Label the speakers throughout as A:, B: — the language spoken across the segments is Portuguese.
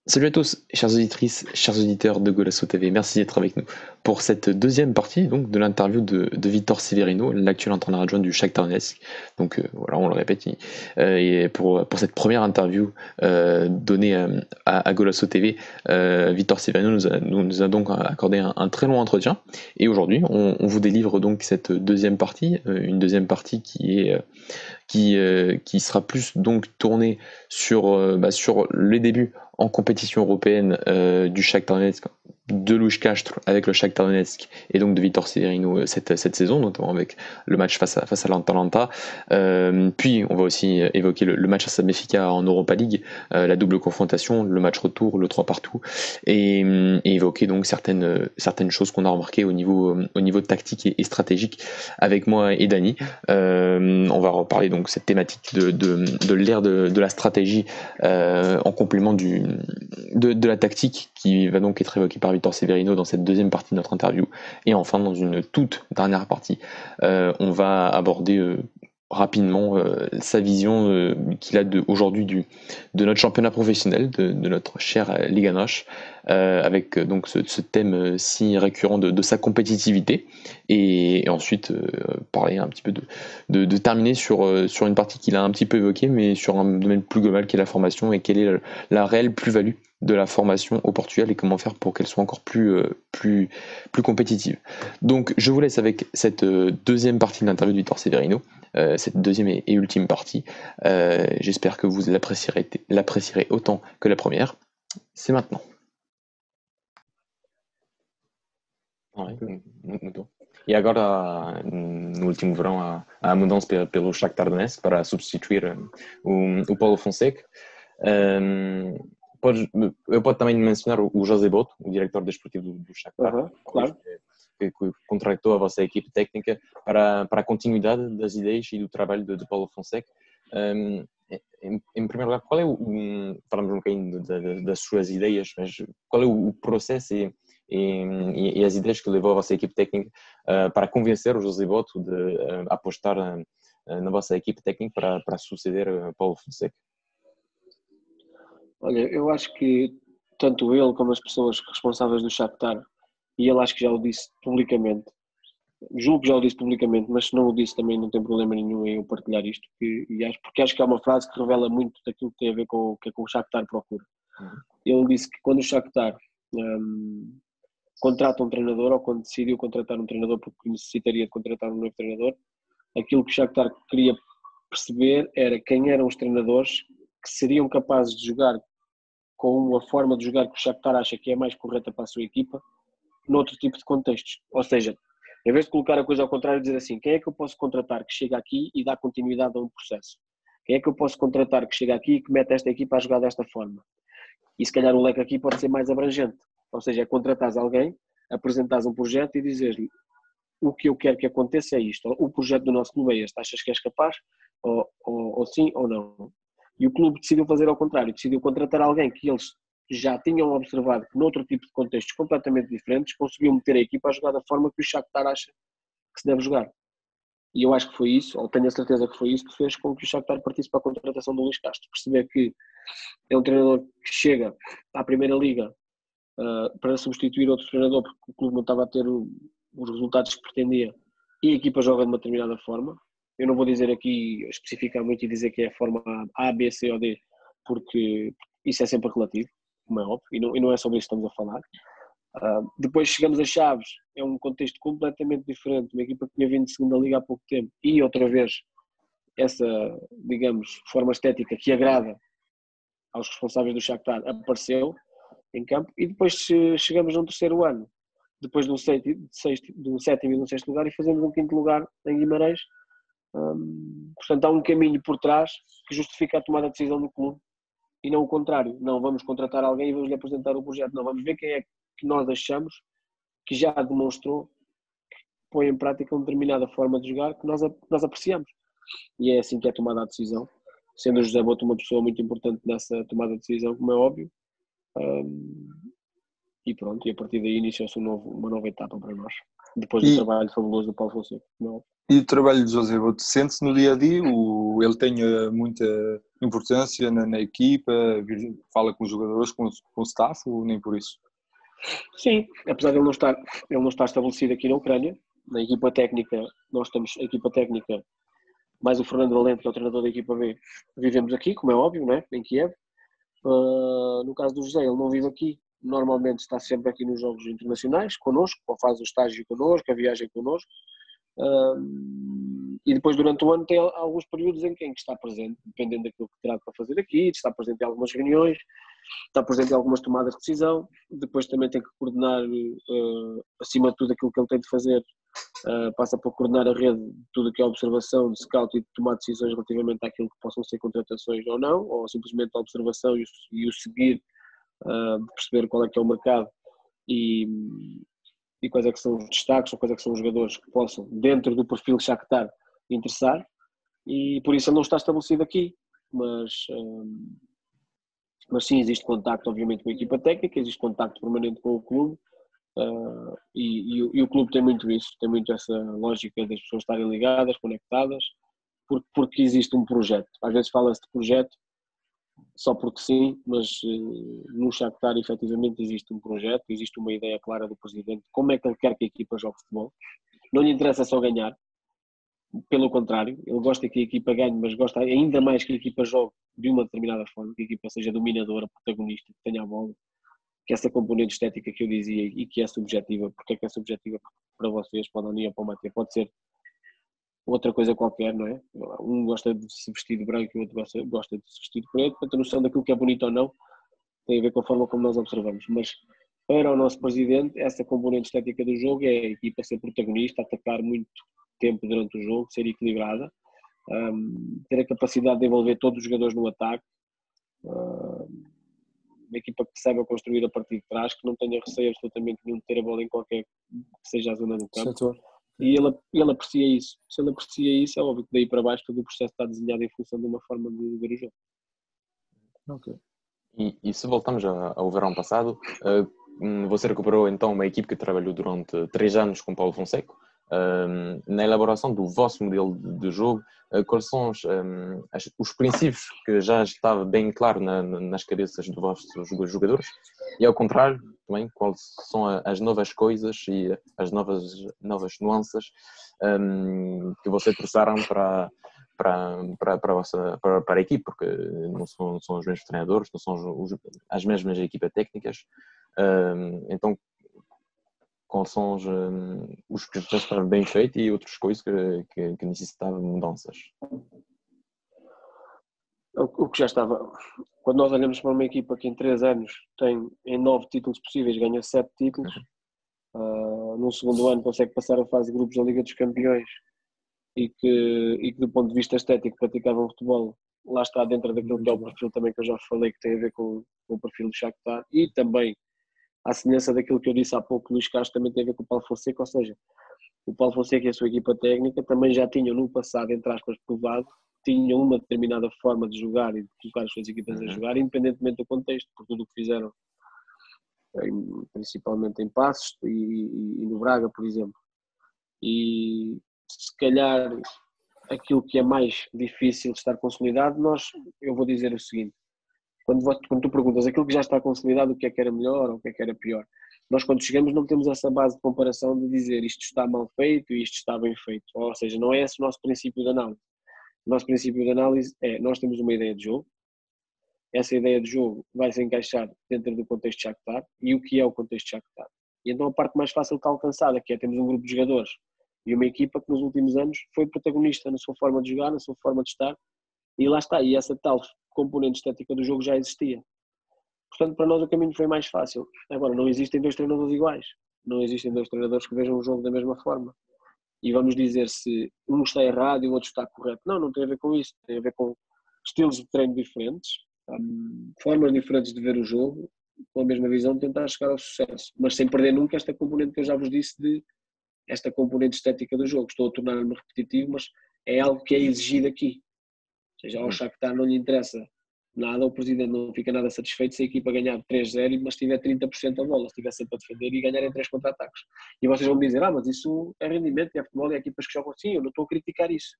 A: Salut à tous, chères auditrices, chers auditeurs de Golasso TV, merci d'être avec nous pour cette deuxième partie donc, de l'interview de Victor Severino, l'actuel entraîneur adjoint du Shakhtar Donetsk. Donc voilà, on le répète, et pour cette première interview donnée à Golasso TV, Victor Severino nous a donc accordé un très long entretien. Et aujourd'hui, on vous délivre donc cette deuxième partie, une deuxième partie qui sera plus donc tournée sur les débuts en compétition européenne du Shakhtar Donetsk, de Luis Castro avec le Shakhtar Donetsk et donc de Victor Severino cette saison, notamment avec le match face à l'Atalanta. Puis on va aussi évoquer le match à Benfica en Europa League, la double confrontation, le match retour, le 3 partout, et évoquer donc certaines choses qu'on a remarquées au niveau tactique et stratégique avec moi et Dany. On va reparler donc cette thématique de l'ère de la stratégie en complément de la tactique qui va donc être évoquée par Victor Severino dans cette deuxième partie de notre interview. Et enfin, dans une toute dernière partie, on va aborder rapidement sa vision qu'il a aujourd'hui de notre championnat professionnel, de notre chère Liga NOS, avec donc ce thème si récurrent de sa compétitivité, et ensuite parler un petit peu de terminer sur une partie qu'il a un petit peu évoquée, mais sur un domaine plus global qui est la formation, et quelle est la réelle plus-value de la formation au Portugal et comment faire pour qu'elle soit encore plus compétitive. Donc je vous laisse avec cette deuxième partie de l'interview de Victor Severino, cette deuxième et ultime partie. J'espère que vous l'apprécierez autant que la première. C'est maintenant.
B: E agora, no último verão, há a mudança pelo Shakhtar Donetsk para substituir o Paulo Fonseca. Eu posso também mencionar o José Boto, o diretor desportivo do Shakhtar,
C: claro.
B: que contratou a vossa equipe técnica para a continuidade das ideias e do trabalho de Paulo Fonseca. Em primeiro lugar, qual é falamos um bocadinho das suas ideias, mas qual é o processo e as ideias que levou a vossa equipe técnica para convencer o José Boto de apostar na vossa equipe técnica para suceder Paulo Fonseca?
C: Olha, eu acho que tanto ele como as pessoas responsáveis do Shakhtar, e ele acho que já o disse publicamente, julgo que já o disse publicamente, mas se não o disse também não tem problema nenhum em eu partilhar isto, porque acho que é uma frase que revela muito daquilo que tem a ver com o que o Shakhtar procura. Ele disse que quando o Shakhtar contrata um treinador, ou quando decidiu contratar um treinador porque necessitaria de contratar um novo treinador, aquilo que o Shakhtar queria perceber era quem eram os treinadores que seriam capazes de jogar com uma forma de jogar que o Shakhtar acha que é mais correta para a sua equipa, noutro tipo de contextos. Ou seja, em vez de colocar a coisa ao contrário, dizer assim, quem é que eu posso contratar que chega aqui e dá continuidade a um processo? Quem é que eu posso contratar que chega aqui e que mete esta equipa a jogar desta forma? E se calhar o leque aqui pode ser mais abrangente. Ou seja, é contratares alguém, apresentares um projeto e dizeres-lhe o que eu quero que aconteça é isto. O projeto do nosso clube é este. Achas que és capaz? Ou sim ou não? E o clube decidiu fazer ao contrário. Decidiu contratar alguém que eles já tinham observado que noutro tipo de contextos completamente diferentes conseguiu meter a equipa a jogar da forma que o Shakhtar acha que se deve jogar. E eu acho que foi isso, ou tenho a certeza que foi isso, que fez com que o Shakhtar partisse para a contratação do Luis Castro. Perceber que é um treinador que chega à Primeira Liga para substituir outro treinador porque o clube não estava a ter os resultados que pretendia e a equipa joga de uma determinada forma. Eu não vou dizer aqui, especificar muito e dizer que é a forma A, B, C ou D, porque isso é sempre relativo, como é óbvio, e não é sobre isso que estamos a falar. Depois chegamos a Chaves, é um contexto completamente diferente, uma equipa que tinha vindo de segunda liga há pouco tempo e outra vez essa, digamos, forma estética que agrada aos responsáveis do Shakhtar apareceu em campo, e depois chegamos num terceiro ano, depois do sétimo e do sexto lugar, e fazemos um quinto lugar em Guimarães. Portanto, há um caminho por trás que justifica a tomada de decisão do clube e não o contrário. Não vamos contratar alguém e vamos lhe apresentar o projeto, não, vamos ver quem é que nós achamos que já demonstrou que põe em prática uma determinada forma de jogar que nós apreciamos, e é assim que é tomada a decisão, sendo o José Boto uma pessoa muito importante nessa tomada de decisão, como é óbvio. E pronto, e a partir daí iniciou-se uma nova etapa para nós, depois do trabalho fabuloso do Paulo Fonseca.
D: E o trabalho de José Boto sente-se no dia a dia? Ele tem muita importância na equipa, fala com os jogadores, com o staff, ou nem por isso?
C: Sim, apesar de ele não estar estabelecido aqui na Ucrânia, na equipa técnica, nós temos a equipa técnica, mais o Fernando Valente, que é o treinador da equipa B, vivemos aqui, como é óbvio, né? Em Kiev. No caso do José, ele não vive aqui, normalmente está sempre aqui nos jogos internacionais, connosco, ou faz o estágio connosco, a viagem connosco. E depois durante o ano tem alguns períodos em que está presente, dependendo daquilo que terá para fazer aqui, está presente em algumas reuniões, está presente em algumas tomadas de decisão, depois também tem que coordenar, acima de tudo aquilo que ele tem de fazer, passa por coordenar a rede de tudo que é observação, de scout e de tomar decisões relativamente àquilo que possam ser contratações ou não, ou simplesmente a observação e o seguir, de perceber qual é que é o mercado e quais é que são os destaques ou quais é que são os jogadores que possam, dentro do perfil Shakhtar, interessar, e por isso ele não está estabelecido aqui, mas sim, existe contacto obviamente com a equipa técnica, existe contacto permanente com o clube, e o clube tem muito isso, tem muito essa lógica das pessoas estarem ligadas, conectadas, porque existe um projeto. Às vezes fala-se de projeto só porque sim, mas no Shakhtar efetivamente existe um projeto, existe uma ideia clara do presidente, como é que ele quer que a equipa jogue futebol. Não lhe interessa só ganhar, pelo contrário, ele gosta que a equipa ganhe, mas gosta ainda mais que a equipa jogue de uma determinada forma, que a equipa seja dominadora, protagonista, que tenha a bola, que essa componente estética que eu dizia e que é subjetiva, porque é que é subjetiva para vocês, para a Dani ou para o Mateu, pode ser outra coisa qualquer, não é? Um gosta de se vestir de branco e o outro gosta de se vestir de preto, portanto a noção daquilo que é bonito ou não tem a ver com a forma como nós observamos, mas para o nosso presidente essa componente estética do jogo é a equipa ser protagonista, atacar muito tempo durante o jogo, ser equilibrada, ter a capacidade de envolver todos os jogadores no ataque, uma equipa que saiba construir a partir de trás, que não tenha receio absolutamente nenhum de ter a bola em qualquer que seja a zona do campo.
D: Setor.
C: E ele aprecia isso. Se ele aprecia isso, é óbvio que daí para baixo todo o processo está desenhado em função de uma forma de ver o jogo.
D: Ok.
B: E se voltamos ao verão passado, você recuperou então uma equipe que trabalhou durante 3 anos com Paulo Fonseca. Na elaboração do vosso modelo de jogo, quais são os princípios que já estava bem claro nas cabeças dos vossos jogadores? E ao contrário, também, quais são as novas coisas e as novas nuances que você trouxeram para a equipe, porque não são os mesmos treinadores, não são as mesmas equipas técnicas. Então, quais são os que já estavam bem feitos e outras coisas que necessitavam de mudanças?
C: O que já estava... Quando nós olhamos para uma equipa que em 3 anos tem em 9 títulos possíveis, ganha 7 títulos, num segundo ano consegue passar a fase de grupos da Liga dos Campeões e que do ponto de vista estético praticava um futebol, lá está dentro daquilo que é o perfil também que eu já falei, que tem a ver com o perfil do Shakhtar, e também à semelhança daquilo que eu disse há pouco, o Luís Castro também tem a ver com o Paulo Fonseca, ou seja, o Paulo Fonseca e a sua equipa técnica também já tinham no passado, entre aspas, provado, tinham uma determinada forma de jogar e de colocar as suas equipas a jogar, independentemente do contexto, por tudo o que fizeram, principalmente em Passos e no Braga, por exemplo. E se calhar aquilo que é mais difícil de estar consolidado, eu vou dizer o seguinte, quando tu perguntas aquilo que já está consolidado, o que é que era melhor ou o que é que era pior, nós quando chegamos não temos essa base de comparação de dizer isto está mal feito e isto está bem feito, ou seja, não é esse o nosso princípio de análise. O nosso princípio de análise é, nós temos uma ideia de jogo, essa ideia de jogo vai se encaixar dentro do contexto Shakhtar, e o que é o contexto Shakhtar. E então a parte mais fácil está alcançada, que é temos um grupo de jogadores e uma equipa que nos últimos anos foi protagonista na sua forma de jogar, na sua forma de estar, e lá está, e essa tal componente estética do jogo já existia. Portanto, para nós o caminho foi mais fácil. Agora, não existem 2 treinadores iguais, não existem 2 treinadores que vejam o jogo da mesma forma. E vamos dizer se um está errado e o outro está correto. Não tem a ver com isso, tem a ver com estilos de treino diferentes, formas diferentes de ver o jogo, com a mesma visão de tentar chegar ao sucesso, mas sem perder nunca esta componente que eu já vos disse de esta componente estética do jogo. Estou a tornar-me repetitivo, mas é algo que é exigido aqui. Ou seja, ao Shakhtar não lhe interessa nada, o presidente não fica nada satisfeito se a equipa ganhar 3-0, mas tiver 30% a bola, se estiver sempre a defender e ganhar em 3 contra-ataques. E vocês vão me dizer, mas isso é rendimento, é futebol, é equipas que jogam assim, eu não estou a criticar isso.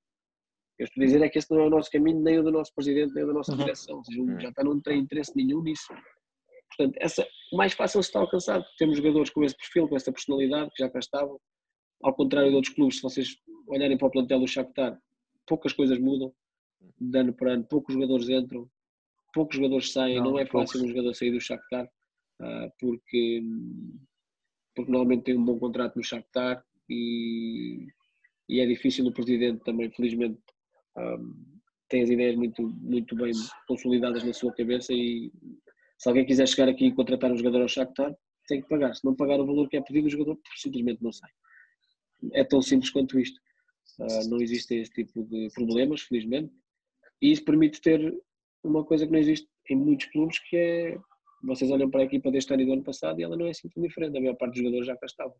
C: Eu estou a dizer é que esse não é o nosso caminho, nem o do nosso presidente, nem o da nossa direção. Ou seja,
B: Uhum.
C: já está, não tem interesse nenhum nisso. Portanto, o mais fácil se está alcançado. Temos jogadores com esse perfil, com essa personalidade, que já cá estavam. Ao contrário de outros clubes, se vocês olharem para o plantel do Shakhtar, poucas coisas mudam, de ano para ano, poucos jogadores entram, poucos jogadores saem, não é fácil um jogador sair do Shakhtar, porque normalmente tem um bom contrato no Shakhtar e é difícil. O presidente também, felizmente, tem as ideias muito bem consolidadas na sua cabeça, e se alguém quiser chegar aqui e contratar um jogador ao Shakhtar, tem que pagar. Se não pagar o valor que é pedido, o jogador simplesmente não sai. É tão simples quanto isto. Não existem esse tipo de problemas, felizmente, e isso permite ter uma coisa que não existe em muitos clubes, que é, vocês olham para a equipa deste ano e do ano passado e ela não é assim tão diferente. A maior parte dos jogadores já cá estavam.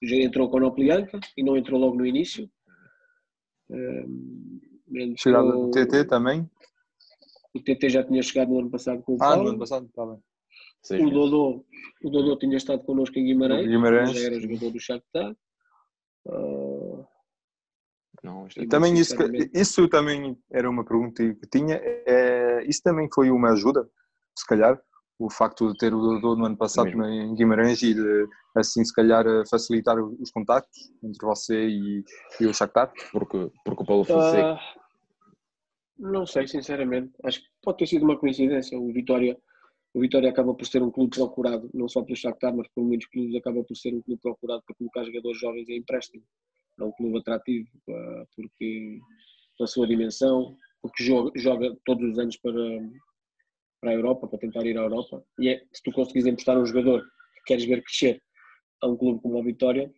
C: Já entrou com o Noplianca e não entrou logo no início.
D: Chegada do TT também.
C: O TT já tinha chegado no ano passado com o Paulo.
D: No ano passado, está bem.
C: O Dodô tinha estado connosco em Guimarães,
D: Guimarães,
C: já era jogador do Shakhtar.
D: Também isso também era uma pergunta que tinha. Isso também foi uma ajuda, se calhar, o facto de ter o Dodô no ano passado em Guimarães e de, assim, se calhar, facilitar os contactos entre você e o Shakhtar?
B: Porque o Paulo Fonseca...
C: Não sei, sinceramente. Acho que pode ter sido uma coincidência. O Vitória acaba por ser um clube procurado, não só pelo Shakhtar, mas por muitos clubes, acaba por ser um clube procurado para colocar jogadores jovens em empréstimo. É um clube atrativo, porque pela sua dimensão, porque joga todos os anos para a Europa, para tentar ir à Europa. E se tu conseguires emprestar um jogador que queres ver crescer a um clube como a Vitória,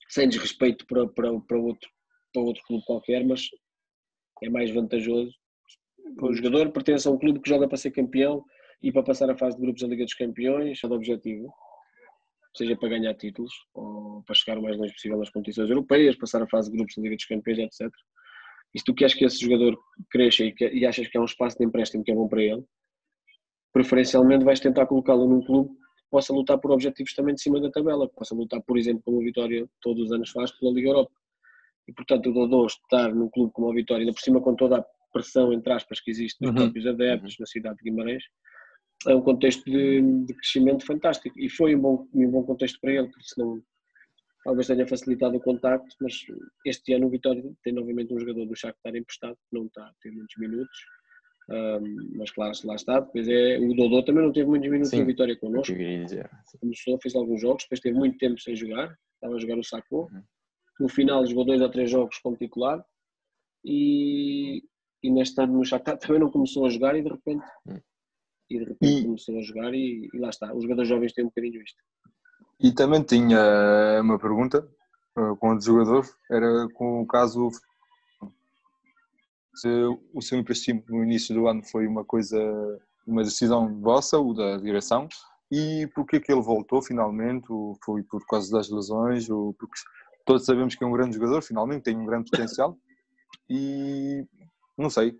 C: sem desrespeito para outro clube qualquer, mas é mais vantajoso. O jogador pertence a um clube que joga para ser campeão e para passar a fase de grupos da Liga dos Campeões, é o objetivo, seja para ganhar títulos ou para chegar o mais longe possível nas competições europeias, passar a fase de grupos da Liga dos Campeões, etc. E se tu queres que esse jogador cresça e achas que é um espaço de empréstimo que é bom para ele, preferencialmente vais tentar colocá-lo num clube que possa lutar por objetivos também de cima da tabela, que possa lutar, por exemplo, como a Vitória todos os anos faz pela Liga Europa. E, portanto, o Dodô estar num clube como a Vitória, ainda por cima com toda a pressão, entre aspas, que existe dos próprios adeptos na cidade de Guimarães, é um contexto de crescimento fantástico. E foi um bom contexto para ele, porque senão talvez tenha facilitado o contacto, mas este ano o Vitória tem novamente um jogador do Shakhtar emprestado, que não está a ter muitos minutos, mas claro, se lá está. Depois o Dodô também não teve muitos minutos na Vitória connosco. Começou, fez alguns jogos, depois teve muito tempo sem jogar, estava a jogar o Sacco. No final jogou 2 ou 3 jogos como titular e neste ano no Shakhtar também não começou a jogar e de repente começou a jogar e lá está. Os jogadores jovens têm um bocadinho isto.
D: E também tinha uma pergunta com outro jogador, era com o caso se o seu empréstimo no início do ano foi uma decisão vossa ou da direção, e porquê que ele voltou finalmente? Foi por causa das lesões? Ou porque todos sabemos que é um grande jogador, finalmente tem um grande potencial, e não sei,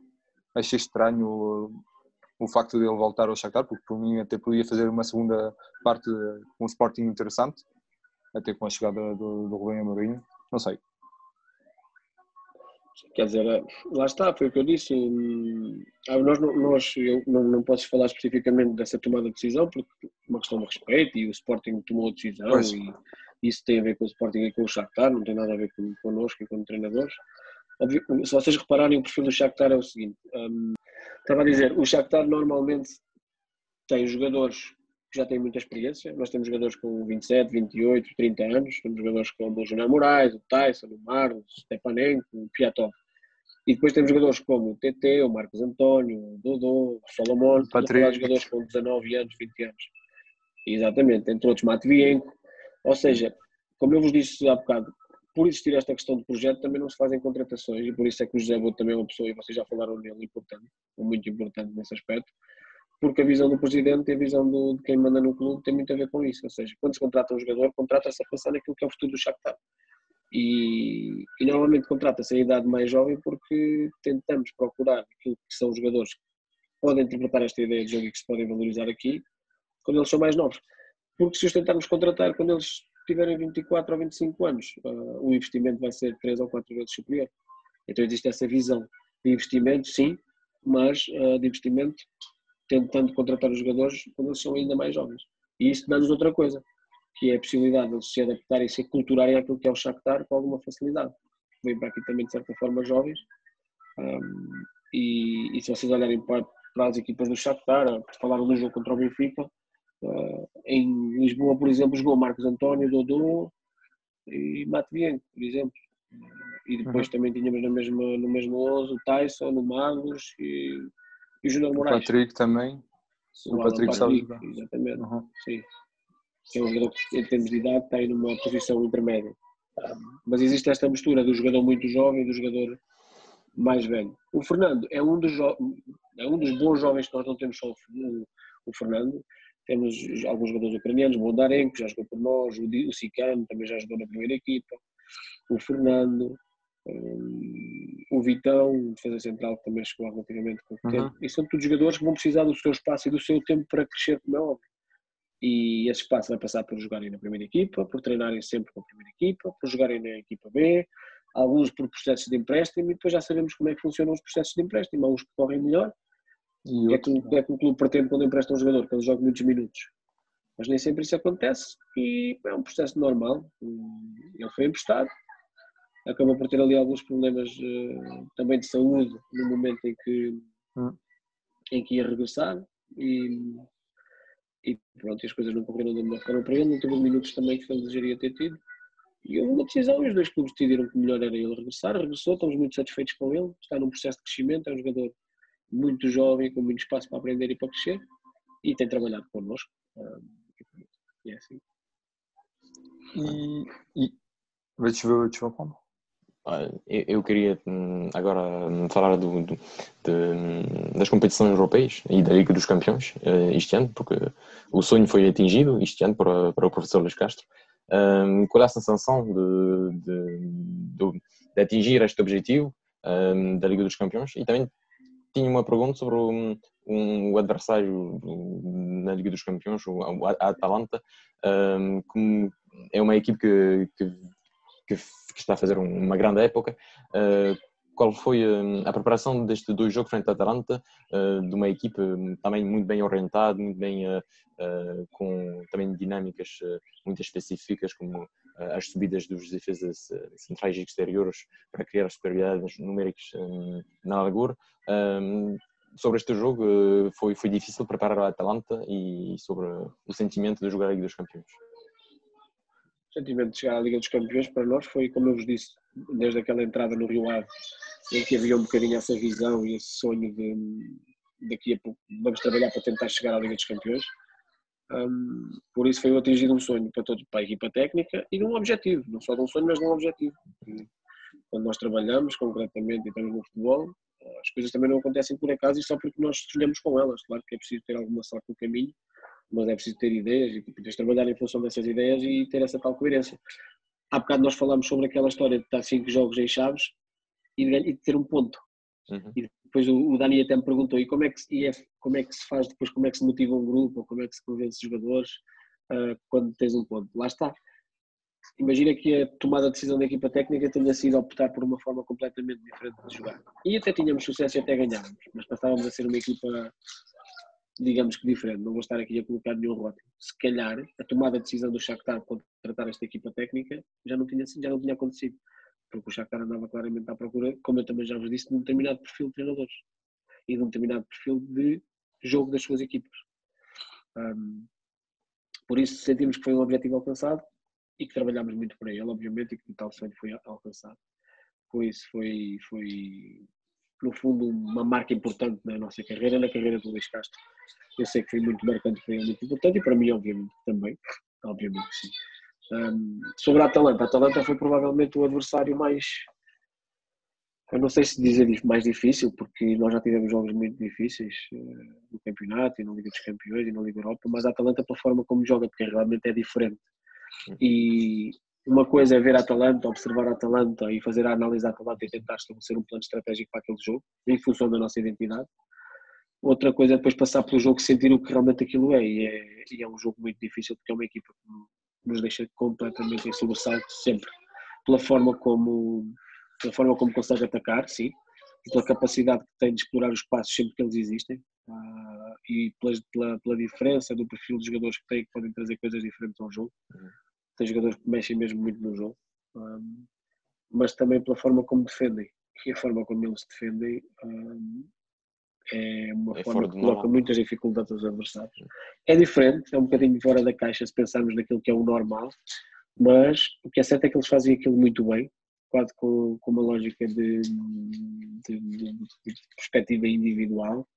D: achei estranho o facto de ele voltar ao Shakhtar, porque por mim até podia fazer uma segunda parte com o Sporting interessante, até com a chegada do Rubem Amorim, não sei.
C: Quer dizer, lá está, foi o que eu disse. Eu não posso falar especificamente dessa tomada de decisão, porque é uma questão de respeito, e o Sporting tomou a decisão, e isso tem a ver com o Sporting e com o Shakhtar, não tem nada a ver connosco e com os treinadores. Se vocês repararem, o perfil do Shakhtar é o seguinte. Estava a dizer, o Shakhtar normalmente tem jogadores que já têm muita experiência. Nós temos jogadores com 27, 28, 30 anos. Temos jogadores como o Júnior Moraes, o Tyson, o Marlos, o Stepanenko, o Piatov. E depois temos jogadores como o TT, o Marcos António, o Dodô, o Solomon, jogadores com 19 anos, 20 anos. Exatamente, entre outros Matvienko. Ou seja, como eu vos disse há bocado, por existir esta questão de projeto, também não se fazem contratações, e por isso é que o José Boto também é uma pessoa, e vocês já falaram dele, importante, muito importante nesse aspecto, porque a visão do presidente e a visão de quem manda no clube tem muito a ver com isso. Ou seja, quando se contrata um jogador, contrata-se a pensar naquilo que é o futuro do Shakhtar. E normalmente contrata-se a idade mais jovem porque tentamos procurar aquilo que são os jogadores que podem interpretar esta ideia de jogo e que se podem valorizar aqui quando eles são mais novos. Porque se os tentarmos contratar quando eles tiverem 24 ou 25 anos, o investimento vai ser 3 ou 4 vezes superior. Então existe essa visão de investimento, sim, mas de investimento tentando contratar os jogadores quando eles são ainda mais jovens. E isso dá-nos outra coisa, que é a possibilidade de eles se adaptarem e se aculturarem àquilo que é o Shakhtar com alguma facilidade. Vêm para aqui também de certa forma jovens, e se vocês olharem para as equipas do Shakhtar, falaram do jogo contra o Benfica, em Lisboa, por exemplo, jogou Marcos António, Dodô e Matvienko, por exemplo. E depois também tínhamos no mesmo 11 o Tyson, o Magos e o Júnior
D: O
C: Moraes.
D: Patrick também.
C: O
D: Patrick estava a jogar.
C: exatamente. Sim. Que é um jogador que, em termos de idade, está aí numa posição intermédia. Mas existe esta mistura do jogador muito jovem e do jogador mais velho. O Fernando é um dos bons jovens que nós não temos só o Fernando. Temos alguns jogadores ucranianos, o Bondarenko, que já jogou por nós, o Sicano também já jogou na primeira equipa, o Fernando, o Vitão, defesa central, que também chegou relativamente pouco tempo. E são todos jogadores que vão precisar do seu espaço e do seu tempo para crescer, como é óbvio. E esse espaço vai passar por jogarem na primeira equipa, por treinarem sempre com a primeira equipa, por jogarem na equipa B, alguns por processos de empréstimo, e depois já sabemos como é que funcionam os processos de empréstimo. Há uns que correm melhor, é que o clube pretende quando empresta um jogador, que ele jogue muitos minutos. Mas nem sempre isso acontece e é um processo normal. Ele foi emprestado, acabou por ter ali alguns problemas também de saúde no momento em que ia regressar e pronto, as coisas não correram da melhor forma para ele, não teve os minutos também que ele desejaria ter tido. E houve uma decisão e os dois clubes decidiram que melhor era ele regressar. Regressou, estamos muito satisfeitos com ele, está num processo de crescimento, é um jogador muito jovem, com muito espaço para aprender e para crescer, e tem trabalhado connosco. E é assim.
D: Deixa eu ver como.
B: Eu queria agora falar das competições europeias e da Liga dos Campeões este ano, porque o sonho foi atingido este ano para o professor Luís Castro. Qual é a sensação de atingir este objetivo da Liga dos Campeões? E também tinha uma pergunta sobre o adversário na Liga dos Campeões, a Atalanta, que é uma equipe que está a fazer uma grande época. Qual foi a preparação destes dois jogos frente à Atalanta, de uma equipe também muito bem orientada, muito bem com também dinâmicas muito específicas, como as subidas dos defesas centrais e exteriores para criar superioridades numéricas na largura. Sobre este jogo, foi difícil preparar a Atalanta e sobre o sentimento de jogar a Liga dos Campeões.
C: O sentimento de chegar à Liga dos Campeões para nós foi, como eu vos disse, desde aquela entrada no Rio Ave, em que havia um bocadinho essa visão e esse sonho de daqui a pouco vamos trabalhar para tentar chegar à Liga dos Campeões. Por isso foi atingido um sonho para a equipa técnica e num objetivo, não só de um sonho, mas de um objetivo. Quando nós trabalhamos concretamente e estamos no futebol, as coisas também não acontecem por acaso e só porque nós sonhamos com elas. Claro que é preciso ter alguma sorte no caminho, mas é preciso ter ideias e poderes trabalhar em função dessas ideias e ter essa tal coerência. Há bocado nós falámos sobre aquela história de estar 5 jogos em Chaves e de ter um ponto. E depois o Dani até me perguntou, e como é que se faz depois, como é que se motiva um grupo, ou como é que se convence os jogadores quando tens um ponto? Lá está. Imagina que a tomada de decisão da equipa técnica tenha sido optar por uma forma completamente diferente de jogar. E até tínhamos sucesso e até ganhávamos, mas passávamos a ser uma equipa, digamos que diferente. Não vou estar aqui a colocar nenhum rótulo. Se calhar, a tomada de decisão do Shakhtar para tratar esta equipa técnica já não tinha acontecido. Porque o Shakhtar andava claramente à procura, como eu também já vos disse, de um determinado perfil de treinadores e de um determinado perfil de jogo das suas equipas. Por isso sentimos que foi um objetivo alcançado e que trabalhámos muito para ele, obviamente, e que o tal sonho foi alcançado. Por isso foi, no fundo, uma marca importante na nossa carreira, na carreira do Luís Castro. Eu sei que foi muito marcante, foi muito importante e para mim, obviamente, também. Obviamente, sim. Sobre a Atalanta foi provavelmente o adversário mais, eu não sei se dizer mais difícil, porque nós já tivemos jogos muito difíceis no campeonato e na Liga dos Campeões e na Liga Europa, mas a Atalanta pela forma como joga, porque realmente é diferente. E uma coisa é ver a Atalanta, observar a Atalanta e fazer a análise da Atalanta e tentar estabelecer um plano estratégico para aquele jogo, em função da nossa identidade. Outra coisa é depois passar pelo jogo e sentir o que realmente aquilo é, e é um jogo muito difícil, porque é uma equipa que nos deixa completamente em sobressalto sempre, pela forma como pela forma como consegue atacar, sim, e pela capacidade que tem de explorar os espaços sempre que eles existem, e pela diferença do perfil de jogadores que têm, que podem trazer coisas diferentes ao jogo. Tem jogadores que mexem mesmo muito no jogo, mas também pela forma como defendem, e a forma como eles defendem é uma forma que coloca muitas dificuldades aos adversários. É diferente, é um bocadinho fora da caixa se pensarmos naquilo que é o normal, mas o que é certo é que eles fazem aquilo muito bem, quase com uma lógica de perspectiva individual.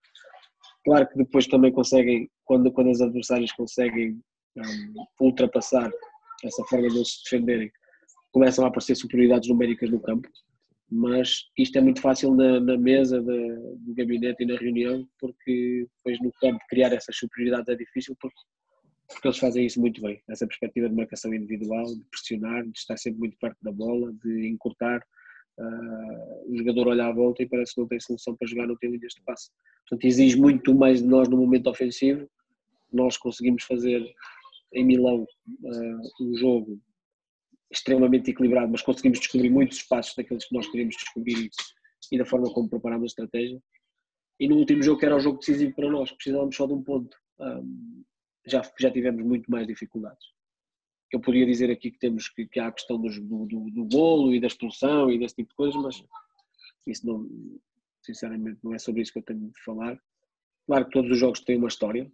C: Claro que depois também conseguem, quando os adversários conseguem ultrapassar essa forma de eles se defenderem, começam a aparecer superioridades numéricas no campo, mas isto é muito fácil na mesa do gabinete e na reunião, porque depois no campo criar essas superioridades é difícil, porque eles fazem isso muito bem, essa perspectiva de marcação individual, de pressionar, de estar sempre muito perto da bola, de encurtar, o jogador olha à volta e parece que não tem solução para jogar, não tem linhas de passe. Portanto, exige muito mais de nós no momento ofensivo. Nós conseguimos fazer em Milão um jogo extremamente equilibrado, mas conseguimos descobrir muitos espaços daqueles que nós queríamos descobrir e da forma como preparámos a estratégia. E no último jogo, que era o jogo decisivo para nós, precisávamos só de um ponto, já tivemos muito mais dificuldades. Eu podia dizer aqui que há a questão do golo e da expulsão e desse tipo de coisas, mas isso não, sinceramente, não é sobre isso que eu tenho de falar. Claro que todos os jogos têm uma história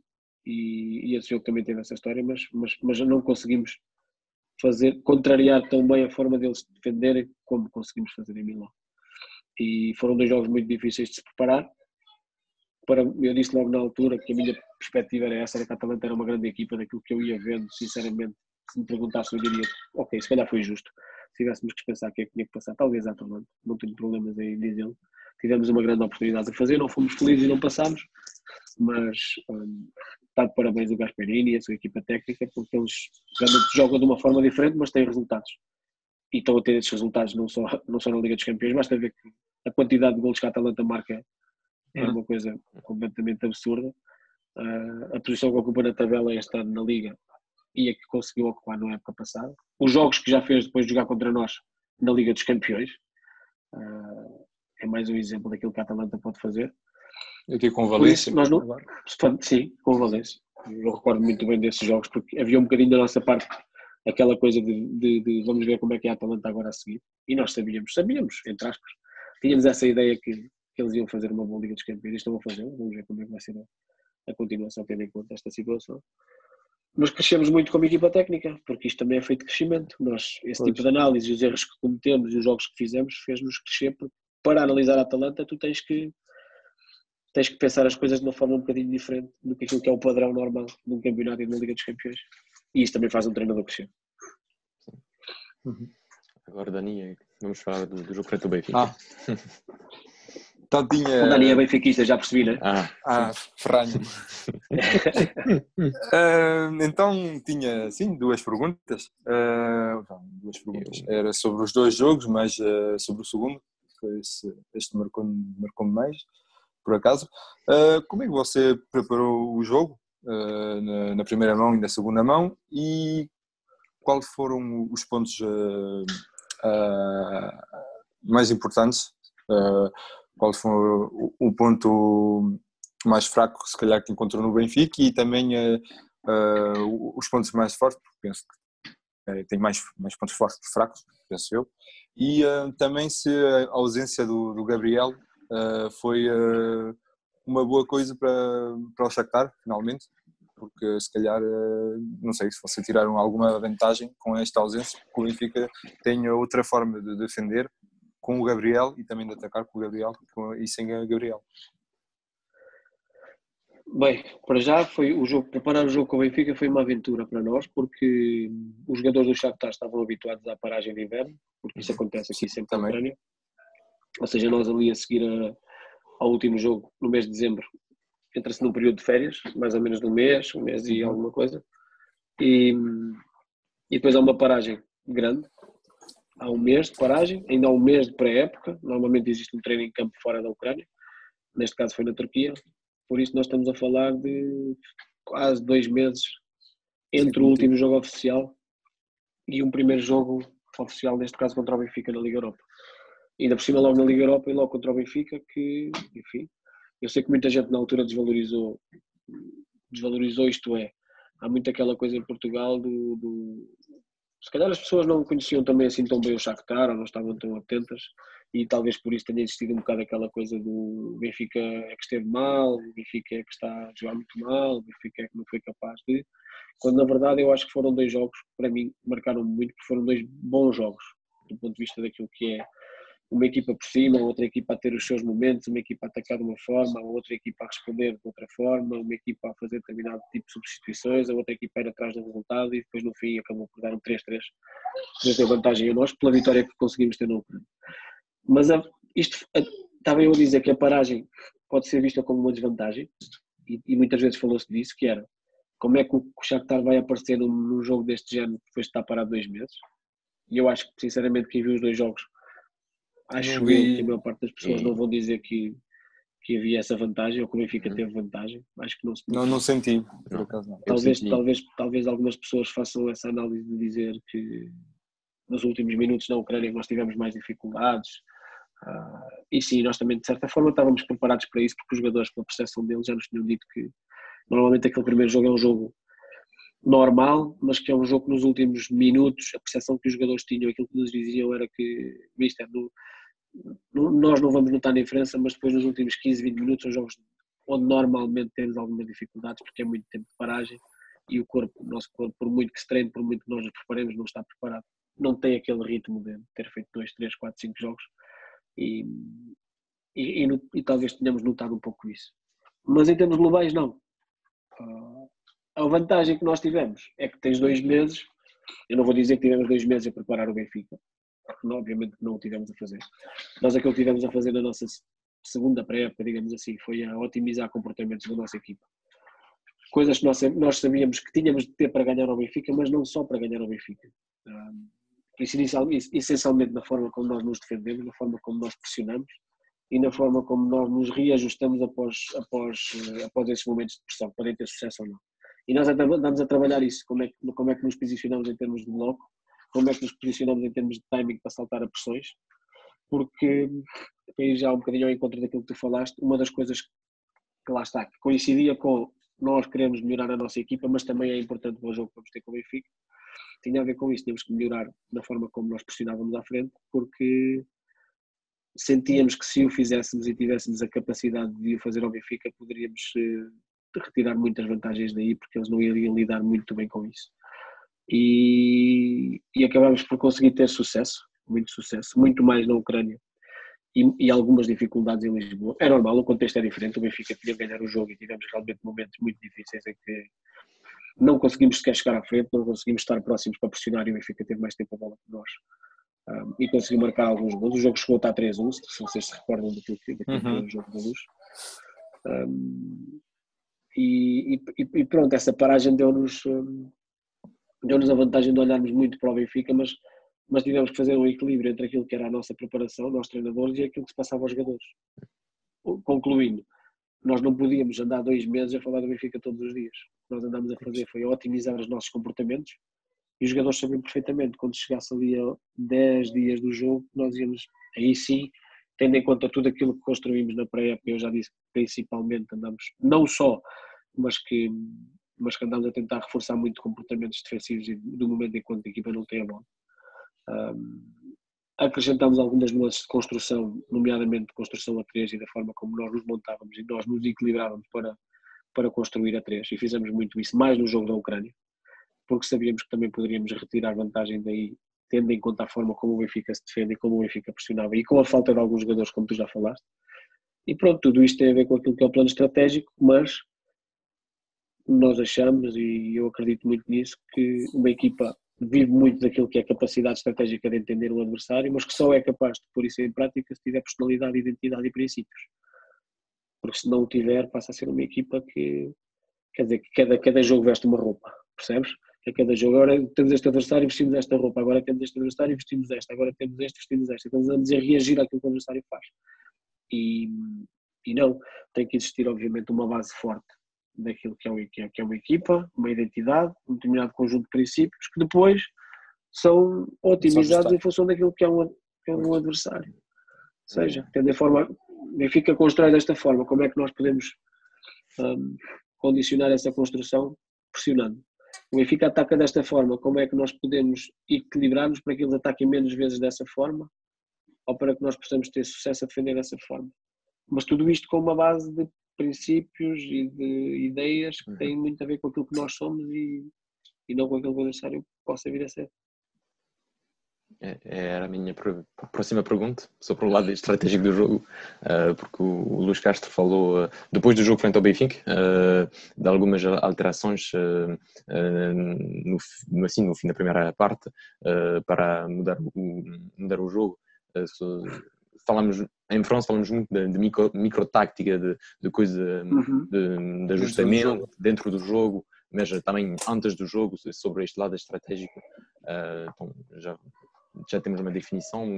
C: e esse jogo também teve essa história, mas não conseguimos contrariar tão bem a forma deles defenderem como conseguimos fazer em Milão. E foram 2 jogos muito difíceis de se preparar. Eu disse logo na altura que a minha perspectiva era essa, era que a Atalanta era uma grande equipa, daquilo que eu ia vendo, sinceramente. Se me perguntasse, eu diria, ok, se calhar foi justo. Se tivéssemos que pensar quem é que tinha que passar, talvez a Atalanta, não tenho problemas em dizê-lo. Tivemos uma grande oportunidade de fazer, não fomos felizes e não passámos, mas está de parabéns o Gasperini e a sua equipa técnica, porque eles realmente jogam de uma forma diferente, mas têm resultados. E estão a ter esses resultados não só na Liga dos Campeões, basta ver que a quantidade de golos que a Atalanta marca é uma coisa completamente absurda. A posição que ocupa na tabela este ano na Liga e a que conseguiu ocupar na época passada. Os jogos que já fez depois de jogar contra nós na Liga dos Campeões. É mais um exemplo daquilo que a Atalanta pode fazer.
D: Aqui com o Valência.
C: Nós não... Sim, com o Valência. Eu recordo muito bem desses jogos, porque havia um bocadinho da nossa parte aquela coisa de vamos ver como é que é a Atalanta agora a seguir. E nós sabíamos, entre aspas, tínhamos essa ideia que eles iam fazer uma boa Liga dos Campeões e estão a fazer. Vamos ver como é que vai ser a continuação, tendo em conta esta situação. Mas crescemos muito como equipa técnica, porque isto também é feito de crescimento. Esse tipo de análise, os erros que cometemos e os jogos que fizemos, fez-nos crescer, porque para analisar a Atalanta tu tens que pensar as coisas de uma forma um bocadinho diferente do que aquilo que é o padrão normal de um campeonato e de uma Liga dos Campeões. E isso também faz um treinador crescer.
B: Agora, Dani, vamos falar do jogo frente ao Benfica.
D: Então tinha...
C: O Dani é benfiquista, já percebi, né?
D: Ferranho. Então tinha, sim, duas perguntas. Era sobre os 2 jogos, mas sobre o segundo, que este marcou-me mais, por acaso. Como é que você preparou o jogo, na primeira mão e na segunda mão, e quais foram os pontos mais importantes? Qual foi o ponto mais fraco, se calhar, que encontrou no Benfica, e também os pontos mais fortes, porque penso que tem mais pontos fortes que fracos, penso eu. E também se a ausência do Gabriel foi uma boa coisa para o Shakhtar, finalmente, porque se calhar, não sei, se você tiraram alguma vantagem com esta ausência, porque o Benfica tem outra forma de defender com o Gabriel e também de atacar com o Gabriel e sem o Gabriel.
C: Bem, para já preparar o jogo com o Benfica foi uma aventura para nós, porque os jogadores do Shakhtar estavam habituados à paragem de inverno, porque isso acontece aqui sempre na Ucrânia. Ou seja, nós ali a seguir ao último jogo, no mês de dezembro, entra-se num período de férias, mais ou menos de um mês e alguma coisa, e depois há uma paragem grande. Há um mês de paragem, ainda há um mês de pré-época. Normalmente existe um treino em campo fora da Ucrânia, neste caso foi na Turquia, por isso nós estamos a falar de quase 2 meses entre o último jogo oficial e um primeiro jogo oficial, neste caso contra o Benfica na Liga Europa. ainda por cima logo na Liga Europa e logo contra o Benfica, que, enfim, eu sei que muita gente na altura desvalorizou, isto é, há muito aquela coisa em Portugal se calhar as pessoas não conheciam também assim tão bem o Shakhtar, ou não estavam tão atentas, e talvez por isso tenha existido um bocado aquela coisa do Benfica é que esteve mal, o Benfica é que está a jogar muito mal, o Benfica é que não foi capaz de... Quando na verdade eu acho que foram 2 jogos, para mim, marcaram-me muito, porque foram 2 bons jogos, do ponto de vista daquilo que é uma equipa por cima, outra equipa a ter os seus momentos, uma equipa a atacar de uma forma, a outra equipa a responder de outra forma, uma equipa a fazer determinado tipo de substituições, a outra equipa a ir atrás do resultado e depois no fim acabou por dar um 3-3, que deu vantagem a nós pela vitória que conseguimos ter no Ucrânia. Mas estava eu a dizer que a paragem pode ser vista como uma desvantagem e muitas vezes falou-se disso, que era como é que o Shakhtar vai aparecer num jogo deste género depois de estar parado 2 meses, e eu acho que sinceramente quem viu os 2 jogos, acho eu que a maior parte das pessoas não vão dizer que havia essa vantagem ou que o Benfica teve vantagem. Acho que
D: não senti, por acaso não.
C: Talvez algumas pessoas façam essa análise de dizer que nos últimos minutos na Ucrânia nós tivemos mais dificuldades, e sim, nós também de certa forma estávamos preparados para isso, porque os jogadores, pela percepção deles, já nos tinham dito que normalmente aquele primeiro jogo é um jogo normal, mas que é um jogo que nos últimos minutos a percepção que os jogadores tinham, aquilo que nos diziam era que nós não vamos notar na diferença, mas depois nos últimos 15, 20 minutos são jogos onde normalmente temos algumas dificuldades porque é muito tempo de paragem e o nosso corpo, por muito que se treine, por muito que nós nos preparemos, não está preparado, não tem aquele ritmo de ter feito 2, 3, 4, 5 jogos e talvez tenhamos notado um pouco isso, mas em termos globais não. A vantagem que nós tivemos é que tens 2 meses, eu não vou dizer que tivemos 2 meses a preparar o Benfica, porque obviamente não o tivemos a fazer. Nós aquilo que tivemos a fazer na nossa segunda pré-época, digamos assim, foi a otimizar comportamentos da nossa equipa. Coisas que nós sabíamos que tínhamos de ter para ganhar ao Benfica, mas não só para ganhar ao Benfica. Essencialmente na forma como nós nos defendemos, na forma como nós pressionamos e na forma como nós nos reajustamos após esses momentos de pressão, podem ter sucesso ou não. E nós andamos a trabalhar isso, como é que nos posicionamos em termos de bloco, como é que nos posicionamos em termos de timing para saltar a pressões, porque aí já um bocadinho ao encontro daquilo que tu falaste, uma das coisas que lá está, que coincidia com nós queremos melhorar a nossa equipa, mas também é importante para o jogo que vamos ter com o Benfica, tinha a ver com isso, tínhamos que melhorar na forma como nós pressionávamos à frente, porque sentíamos que se o fizéssemos e tivéssemos a capacidade de o fazer ao Benfica, poderíamos retirar muitas vantagens daí, porque eles não iriam lidar muito bem com isso. E acabámos por conseguir ter sucesso, muito mais na Ucrânia e algumas dificuldades em Lisboa. É normal, o contexto é diferente, o Benfica tinha de ganhar o jogo e tivemos realmente momentos muito difíceis em que não conseguimos sequer chegar à frente, não conseguimos estar próximos para pressionar e o Benfica teve mais tempo a bola que nós. E conseguiu marcar alguns gols. O jogo chegou a estar 3-1, se vocês se recordam daquilo que foi o jogo da Luz. E pronto, essa paragem deu-nos a vantagem de olharmos muito para o Benfica, mas tivemos que fazer um equilíbrio entre aquilo que era a nossa preparação, nós treinadores, e aquilo que se passava aos jogadores. Concluindo, nós não podíamos andar 2 meses a falar do Benfica todos os dias. O que nós andámos a fazer foi a otimizar os nossos comportamentos, e os jogadores sabiam perfeitamente, quando chegasse ali a 10 dias do jogo, nós íamos, aí sim, tendo em conta tudo aquilo que construímos na pré-época, eu já disse que principalmente andamos, não só, mas que andamos a tentar reforçar muito comportamentos defensivos e do momento em que a equipa não tem a bola. Acrescentámos algumas nuances de construção, nomeadamente de construção a 3 e da forma como nós nos montávamos e nós nos equilibrávamos para construir a 3, e fizemos muito isso, mais no jogo da Ucrânia, porque sabíamos que também poderíamos retirar vantagem daí, tendo em conta a forma como o Benfica se defende e como o Benfica pressionava e com a falta de alguns jogadores, como tu já falaste. E pronto, tudo isto tem a ver com aquilo que é o plano estratégico, mas nós achamos, e eu acredito muito nisso, que uma equipa vive muito daquilo que é a capacidade estratégica de entender o adversário, mas que só é capaz de pôr isso em prática se tiver personalidade, identidade e princípios. Porque se não o tiver, passa a ser uma equipa que, quer dizer, que cada jogo veste uma roupa, percebes? Que a cada jogo, agora temos este adversário e vestimos esta roupa, agora temos este adversário e vestimos esta, agora temos este e vestimos esta. Então andamos a reagir àquilo que o adversário faz. E não, tem que existir obviamente uma base forte daquilo que é uma equipa, uma identidade, um determinado conjunto de princípios que depois são otimizados em função daquilo que é um adversário. seja, tendo a forma, o Benfica constrói desta forma, como é que nós podemos condicionar essa construção pressionando? O Benfica ataca desta forma, como é que nós podemos equilibrar-nos para que eles ataquem menos vezes dessa forma ou para que nós possamos ter sucesso a defender dessa forma? Mas tudo isto com uma base de princípios e de ideias que têm muito a ver com aquilo que nós somos e não com aquilo que o adversário possa vir a ser.
B: Era a minha próxima pergunta, sobre o lado estratégico do jogo, porque o Luís Castro falou, depois do jogo frente ao Benfica, de algumas alterações no fim da primeira parte, para mudar o jogo. Em França falamos muito de microtáctica, de coisa, de ajustamento dentro do jogo, mas também antes do jogo, sobre este lado estratégico. Então, já temos uma definição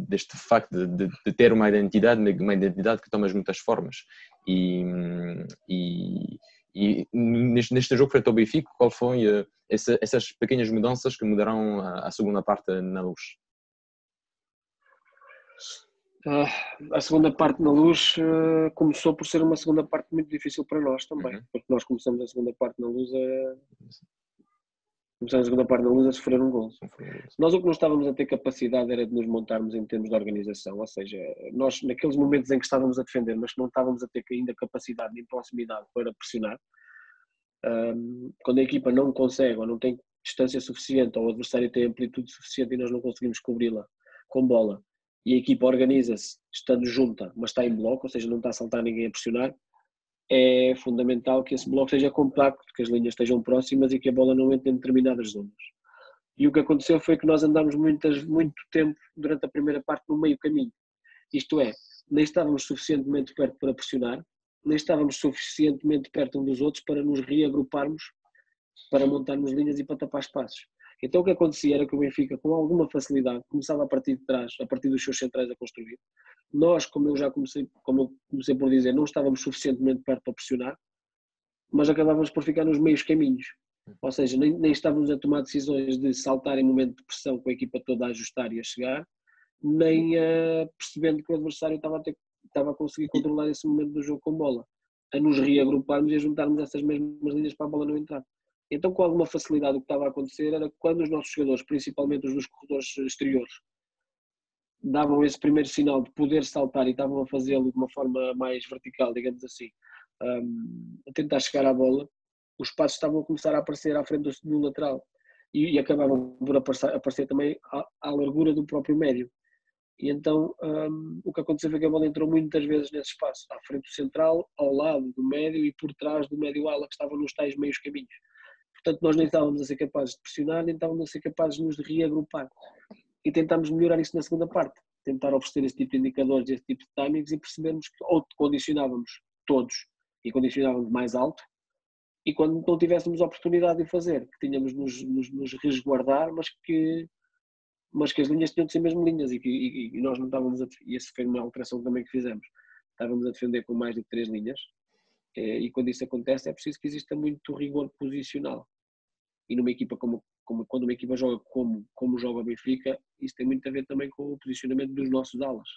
B: deste facto de ter uma identidade que toma muitas formas. E neste jogo frente ao Benfica, qual foi essas pequenas mudanças que mudaram a segunda parte na Luz?
C: A segunda parte na Luz começou por ser uma segunda parte muito difícil para nós também, porque nós começamos a segunda parte na Luz a sofrer um gol. Nós o que não estávamos a ter capacidade era de nos montarmos em termos de organização, ou seja, nós naqueles momentos em que estávamos a defender, mas que não estávamos a ter ainda capacidade nem proximidade para pressionar, quando a equipa não consegue ou não tem distância suficiente ou o adversário tem amplitude suficiente e nós não conseguimos cobri-la com bola e a equipa organiza-se estando junta, mas está em bloco, ou seja, não está a saltar ninguém a pressionar, é fundamental que esse bloco seja compacto, que as linhas estejam próximas e que a bola não entre em determinadas zonas. E o que aconteceu foi que nós andámos muito tempo durante a primeira parte no meio caminho. Isto é, nem estávamos suficientemente perto para pressionar, nem estávamos suficientemente perto uns dos outros para nos reagruparmos, para montarmos linhas e para tapar espaços. Então o que acontecia era que o Benfica, com alguma facilidade, começava a partir de trás, a partir dos seus centrais a construir. Nós, como eu comecei por dizer, não estávamos suficientemente perto para pressionar, mas acabávamos por ficar nos meios caminhos. Ou seja, nem estávamos a tomar decisões de saltar em momento de pressão com a equipa toda a ajustar e a chegar, nem percebendo que o adversário estava a conseguir controlar esse momento do jogo com bola, a nos reagruparmos e a juntarmos essas mesmas linhas para a bola não entrar. Então, com alguma facilidade, o que estava a acontecer era que quando os nossos jogadores, principalmente os dos corredores exteriores, davam esse primeiro sinal de poder saltar e estavam a fazê-lo de uma forma mais vertical, digamos assim, a tentar chegar à bola, os espaços estavam a começar a aparecer à frente do lateral e acabavam por aparecer também à largura do próprio médio. E então o que aconteceu foi que a bola entrou muitas vezes nesse espaço, à frente do central, ao lado do médio e por trás do médio-ala, que estavam nos tais meios caminhos. Portanto, nós nem estávamos a ser capazes de pressionar, nem estávamos a ser capazes de nos reagrupar. E tentámos melhorar isso na segunda parte. Tentar oferecer esse tipo de indicadores, esse tipo de timings e percebermos que ou condicionávamos todos e condicionávamos mais alto, e quando não tivéssemos a oportunidade de o fazer, que tínhamos nos resguardar, mas que as linhas tinham de ser mesmo linhas e nós não estávamos e essa foi uma alteração também que fizemos. Estávamos a defender com mais de 3 linhas. E quando isso acontece é preciso que exista muito rigor posicional e numa equipa quando uma equipa joga como joga o Benfica, isso tem muito a ver também com o posicionamento dos nossos alas.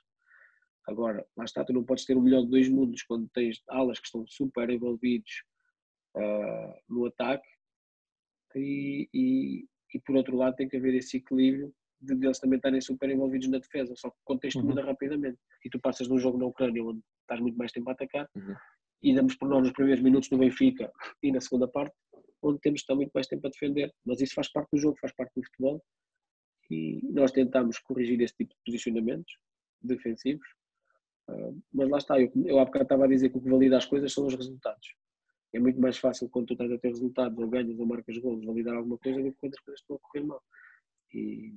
C: Agora, lá está, tu não podes ter o melhor de 2 mundos quando tens alas que estão super envolvidos no ataque e por outro lado tem que haver esse equilíbrio de eles também estarem super envolvidos na defesa, só que o contexto muda rapidamente e tu passas de um jogo na Ucrânia onde estás muito mais tempo a atacar e damos por nós nos primeiros minutos no Benfica e na segunda parte, onde temos de estar muito mais tempo a defender, mas isso faz parte do jogo, faz parte do futebol e nós tentamos corrigir esse tipo de posicionamentos defensivos, mas lá está, eu há bocado estava a dizer que o que valida as coisas são os resultados. É muito mais fácil quando tu estás a ter resultados, ou ganhas ou marcas golos, validar alguma coisa do que quando as coisas estão a correr mal. E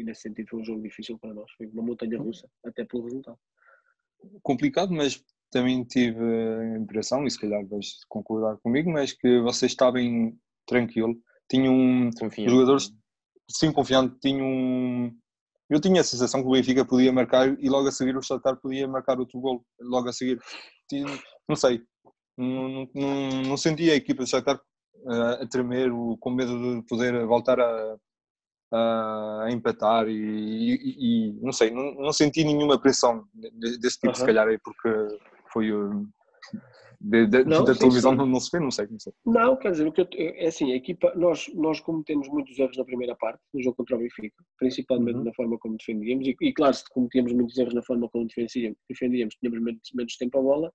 C: nesse sentido foi um jogo difícil para nós, foi uma montanha russa, até pelo resultado.
D: Complicado, mas também tive a impressão, e se calhar vais concordar comigo, mas que vocês estavam tranquilo, tinham os jogadores, sim, confiante, eu tinha a sensação que o Benfica podia marcar e logo a seguir o Shakhtar podia marcar outro golo, logo a seguir, não sei, não sentia a equipa do Shakhtar a tremer, com medo de poder voltar a a empatar e não sei, não senti nenhuma pressão desse tipo, se calhar é porque foi da televisão não se vê, não sei.
C: Não, quer dizer, é assim, a equipa, nós cometemos muitos erros na primeira parte, no jogo contra o Benfica, principalmente na forma como defendíamos, e claro, se cometíamos muitos erros na forma como defendíamos, tínhamos menos tempo a bola,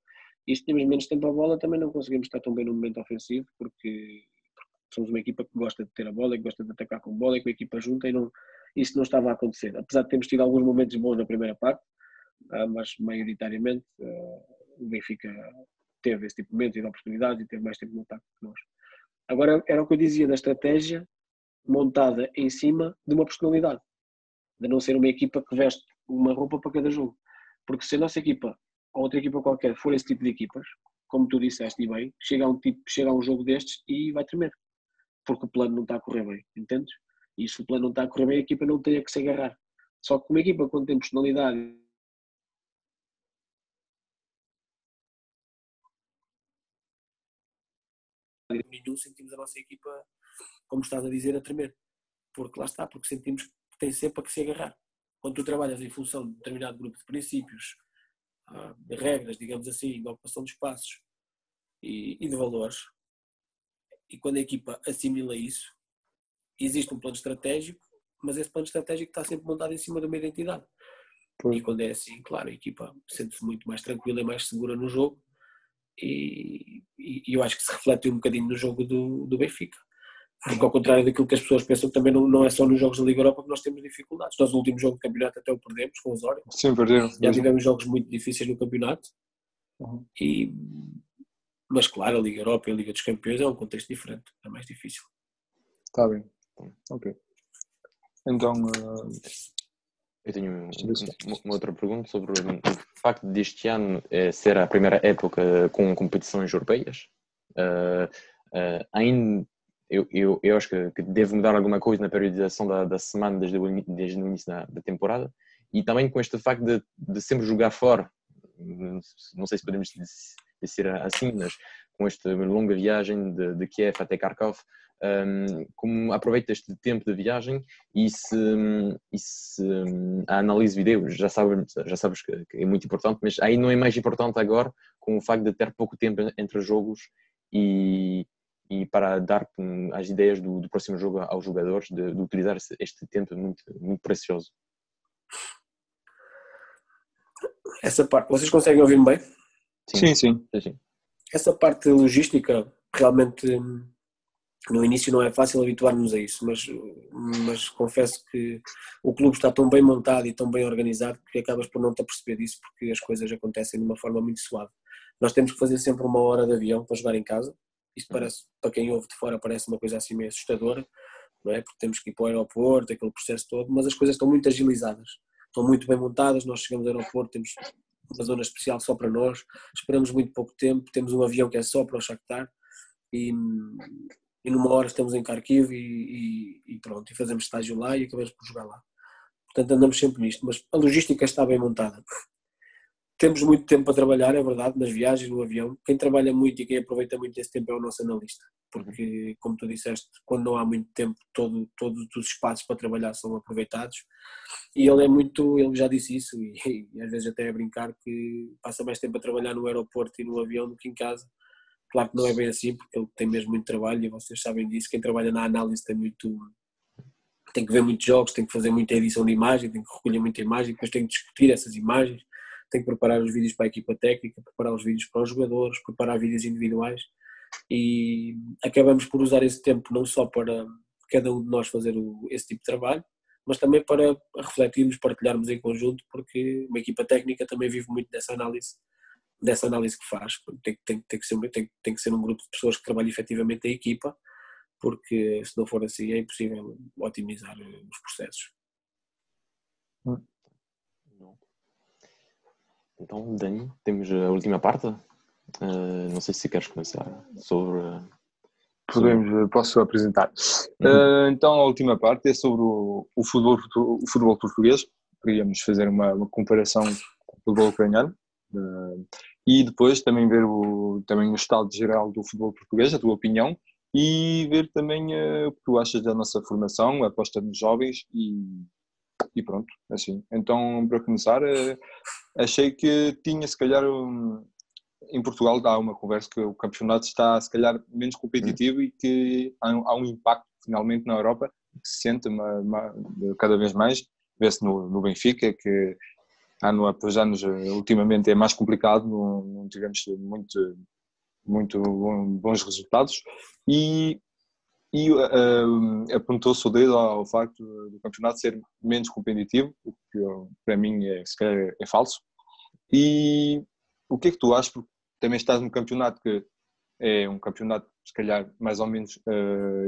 C: e se tínhamos menos tempo a bola também não conseguimos estar tão bem no momento ofensivo, porque somos uma equipa que gosta de ter a bola, que gosta de atacar com bola, e que a equipa junta, e isso não estava a acontecer, apesar de termos tido alguns momentos bons na primeira parte, mas maioritariamente o Benfica teve esse tipo de momentos e de oportunidades e teve mais tempo no ataque que nós. Agora, era o que eu dizia da estratégia montada em cima de uma personalidade, de não ser uma equipa que veste uma roupa para cada jogo. Porque se a nossa equipa ou outra equipa qualquer for esse tipo de equipas, como tu disseste e bem, chega a um jogo destes e vai tremer. Porque o plano não está a correr bem, entendes? E se o plano não está a correr bem, a equipa não tem a que se agarrar. Só que uma equipa quando tem personalidade nenhum, sentimos a nossa equipa, como estás a dizer, a tremer. Porque lá está, porque sentimos que tem sempre a que se agarrar. Quando tu trabalhas em função de determinado grupo de princípios, de regras, digamos assim, de ocupação de espaços e de valores, e quando a equipa assimila isso, existe um plano estratégico, mas esse plano estratégico está sempre montado em cima de uma identidade. E quando é assim, claro, a equipa sente-se muito mais tranquila e mais segura no jogo, e eu acho que se reflete um bocadinho no jogo do Benfica. Porque ao contrário daquilo que as pessoas pensam, também não é só nos jogos da Liga Europa que nós temos dificuldades. Nós no último jogo do campeonato até o perdemos com o Osório.
D: Sim, perdemos.
C: Já tivemos jogos muito difíceis no campeonato. Mas claro, a Liga Europa e a Liga dos Campeões é um contexto diferente, é mais difícil.
D: Está bem, ok. Então...
B: Eu tenho uma outra pergunta sobre o facto deste ano ser a primeira época com competições europeias. Ainda eu acho que deve mudar alguma coisa na periodização da semana desde o início da temporada, e também com este facto de sempre jogar fora. Não sei se podemos dizer assim, mas com esta longa viagem de Kiev até Kharkov, como aproveita este tempo de viagem e se a análise de vídeo, já sabes que é muito importante, mas aí não é mais importante agora com o facto de ter pouco tempo entre jogos e para dar as ideias do próximo jogo aos jogadores, de utilizar este tempo muito, muito precioso.
C: Essa parte, vocês conseguem ouvir-me bem?
D: Sim.
C: Essa parte logística, realmente, no início não é fácil habituar-nos a isso, mas confesso que o clube está tão bem montado e tão bem organizado que acabas por não te aperceber disso, porque as coisas acontecem de uma forma muito suave. Nós temos que fazer sempre 1 hora de avião para jogar em casa. Isto parece, para quem ouve de fora, parece uma coisa assim meio assustadora, não é? Porque temos que ir para o aeroporto, aquele processo todo, mas as coisas estão muito agilizadas, estão muito bem montadas. Nós chegamos ao aeroporto, temos uma zona especial só para nós, esperamos muito pouco tempo, temos um avião que é só para o Shakhtar e numa hora estamos em Kharkiv e pronto, e fazemos estágio lá e acabamos por jogar lá. Portanto, andamos sempre nisto, mas a logística está bem montada. Temos muito tempo para trabalhar, é verdade, nas viagens, no avião. Quem trabalha muito e quem aproveita muito esse tempo é o nosso analista, porque, como tu disseste, quando não há muito tempo, todos os espaços para trabalhar são aproveitados, e ele já disse isso, e às vezes até a brincar que passa mais tempo a trabalhar no aeroporto e no avião do que em casa. Claro que não é bem assim, porque ele tem mesmo muito trabalho, e vocês sabem disso. Quem trabalha na análise tem que ver muitos jogos, tem que fazer muita edição de imagem, tem que recolher muita imagem, depois tem que discutir essas imagens, tem que preparar os vídeos para a equipa técnica, preparar os vídeos para os jogadores, preparar vídeos individuais, e acabamos por usar esse tempo não só para cada um de nós fazer esse tipo de trabalho, mas também para refletirmos, partilharmos em conjunto, porque uma equipa técnica também vive muito dessa análise que faz. Tem que ser um grupo de pessoas que trabalhem efetivamente a equipa, porque se não for assim é impossível otimizar os processos.
B: Então, Dani, temos a última parte. Não sei se queres começar sobre...
D: Posso apresentar. Então, a última parte é sobre o futebol português. Queríamos fazer uma comparação com o futebol ucraniano. E depois também ver também o estado geral do futebol português, a tua opinião, e ver também o que tu achas da nossa formação, a aposta nos jovens e pronto, assim. Então, para começar, achei que tinha se calhar em Portugal há uma conversa que o campeonato está se calhar menos competitivo e que há um impacto finalmente na Europa que se sente cada vez mais, vê-se no Benfica que ano após ano ultimamente é mais complicado, não tivemos muito bons resultados e apontou-se o dedo ao facto do campeonato ser menos competitivo, o que para mim se calhar é falso. E o que é que tu achas? Porque também estás num campeonato que é um campeonato se calhar mais ou menos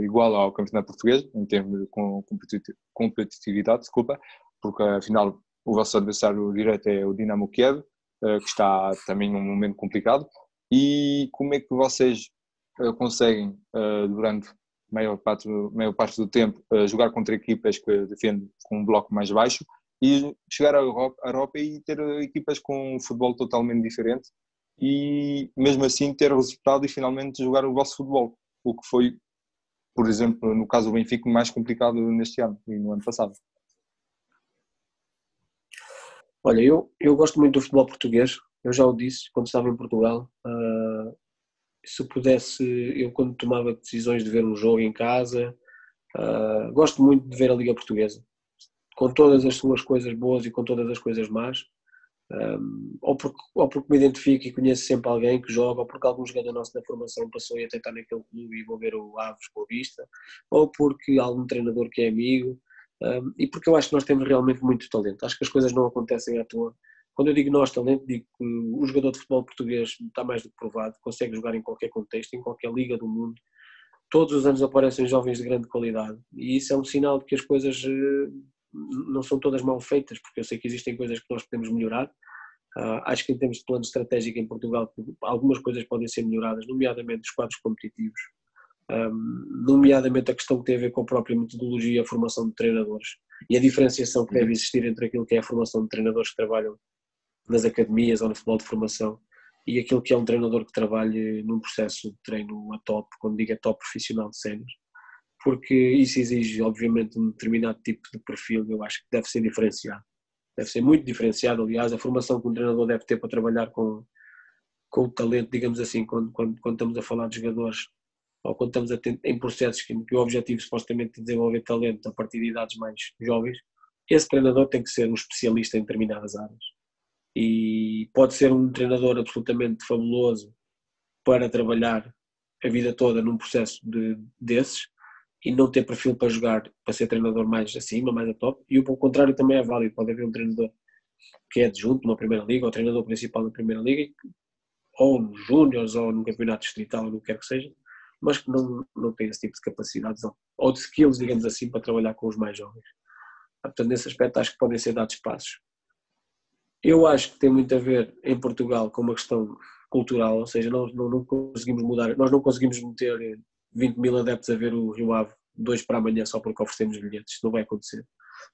D: igual ao campeonato português em termos de competitividade, desculpa, porque afinal o vosso adversário direto é o Dinamo Kiev, que está também num momento complicado. E como é que vocês conseguem durante maior parte do tempo jogar contra equipas que defendem com um bloco mais baixo e chegar à Europa e ter equipas com um futebol totalmente diferente e mesmo assim ter resultado e finalmente jogar o vosso futebol, o que foi, por exemplo, no caso do Benfica, mais complicado neste ano e no ano passado.
C: Olha, eu gosto muito do futebol português, eu já o disse quando estava em Portugal. Se pudesse, eu quando tomava decisões de ver um jogo em casa, gosto muito de ver a Liga Portuguesa, com todas as suas coisas boas e com todas as coisas más, ou porque me identifico e conheço sempre alguém que joga, ou porque algum jogador nosso da formação passou e até está naquele clube e vou ver o Aves Boa Vista, ou porque algum treinador que é amigo, e porque eu acho que nós temos realmente muito talento. Acho que as coisas não acontecem à toa. Quando eu digo nós talento, digo que o jogador de futebol português está mais do que provado, consegue jogar em qualquer contexto, em qualquer liga do mundo. Todos os anos aparecem jovens de grande qualidade e isso é um sinal de que as coisas não são todas mal feitas, porque eu sei que existem coisas que nós podemos melhorar. Acho que em termos de plano estratégico em Portugal algumas coisas podem ser melhoradas, nomeadamente os quadros competitivos, nomeadamente a questão que tem a ver com a própria metodologia e a formação de treinadores e a diferenciação que deve existir entre aquilo que é a formação de treinadores que trabalham nas academias ou no futebol de formação e aquilo que é um treinador que trabalhe num processo de treino a top, quando digo a top profissional de séniores, porque isso exige obviamente um determinado tipo de perfil. Eu acho que deve ser diferenciado, deve ser muito diferenciado. Aliás, a formação que um treinador deve ter para trabalhar com o talento, digamos assim, quando estamos a falar de jogadores ou quando estamos em processos que o objetivo supostamente é desenvolver talento a partir de idades mais jovens, esse treinador tem que ser um especialista em determinadas áreas. E pode ser um treinador absolutamente fabuloso para trabalhar a vida toda num processo desses e não ter perfil para jogar, para ser treinador mais acima, mais a top, e o contrário também é válido. Pode haver um treinador que é adjunto numa primeira liga, ou treinador principal na primeira liga, ou nos júniores, ou no campeonato distrital, ou no que quer que seja, mas que não tem esse tipo de capacidades ou de skills, digamos assim, para trabalhar com os mais jovens. Portanto, nesse aspecto acho que podem ser dados passos. Eu acho que tem muito a ver em Portugal com uma questão cultural, ou seja, nós não conseguimos mudar, nós não conseguimos meter 20 mil adeptos a ver o Rio Ave 2 para amanhã só porque oferecemos bilhetes, não vai acontecer,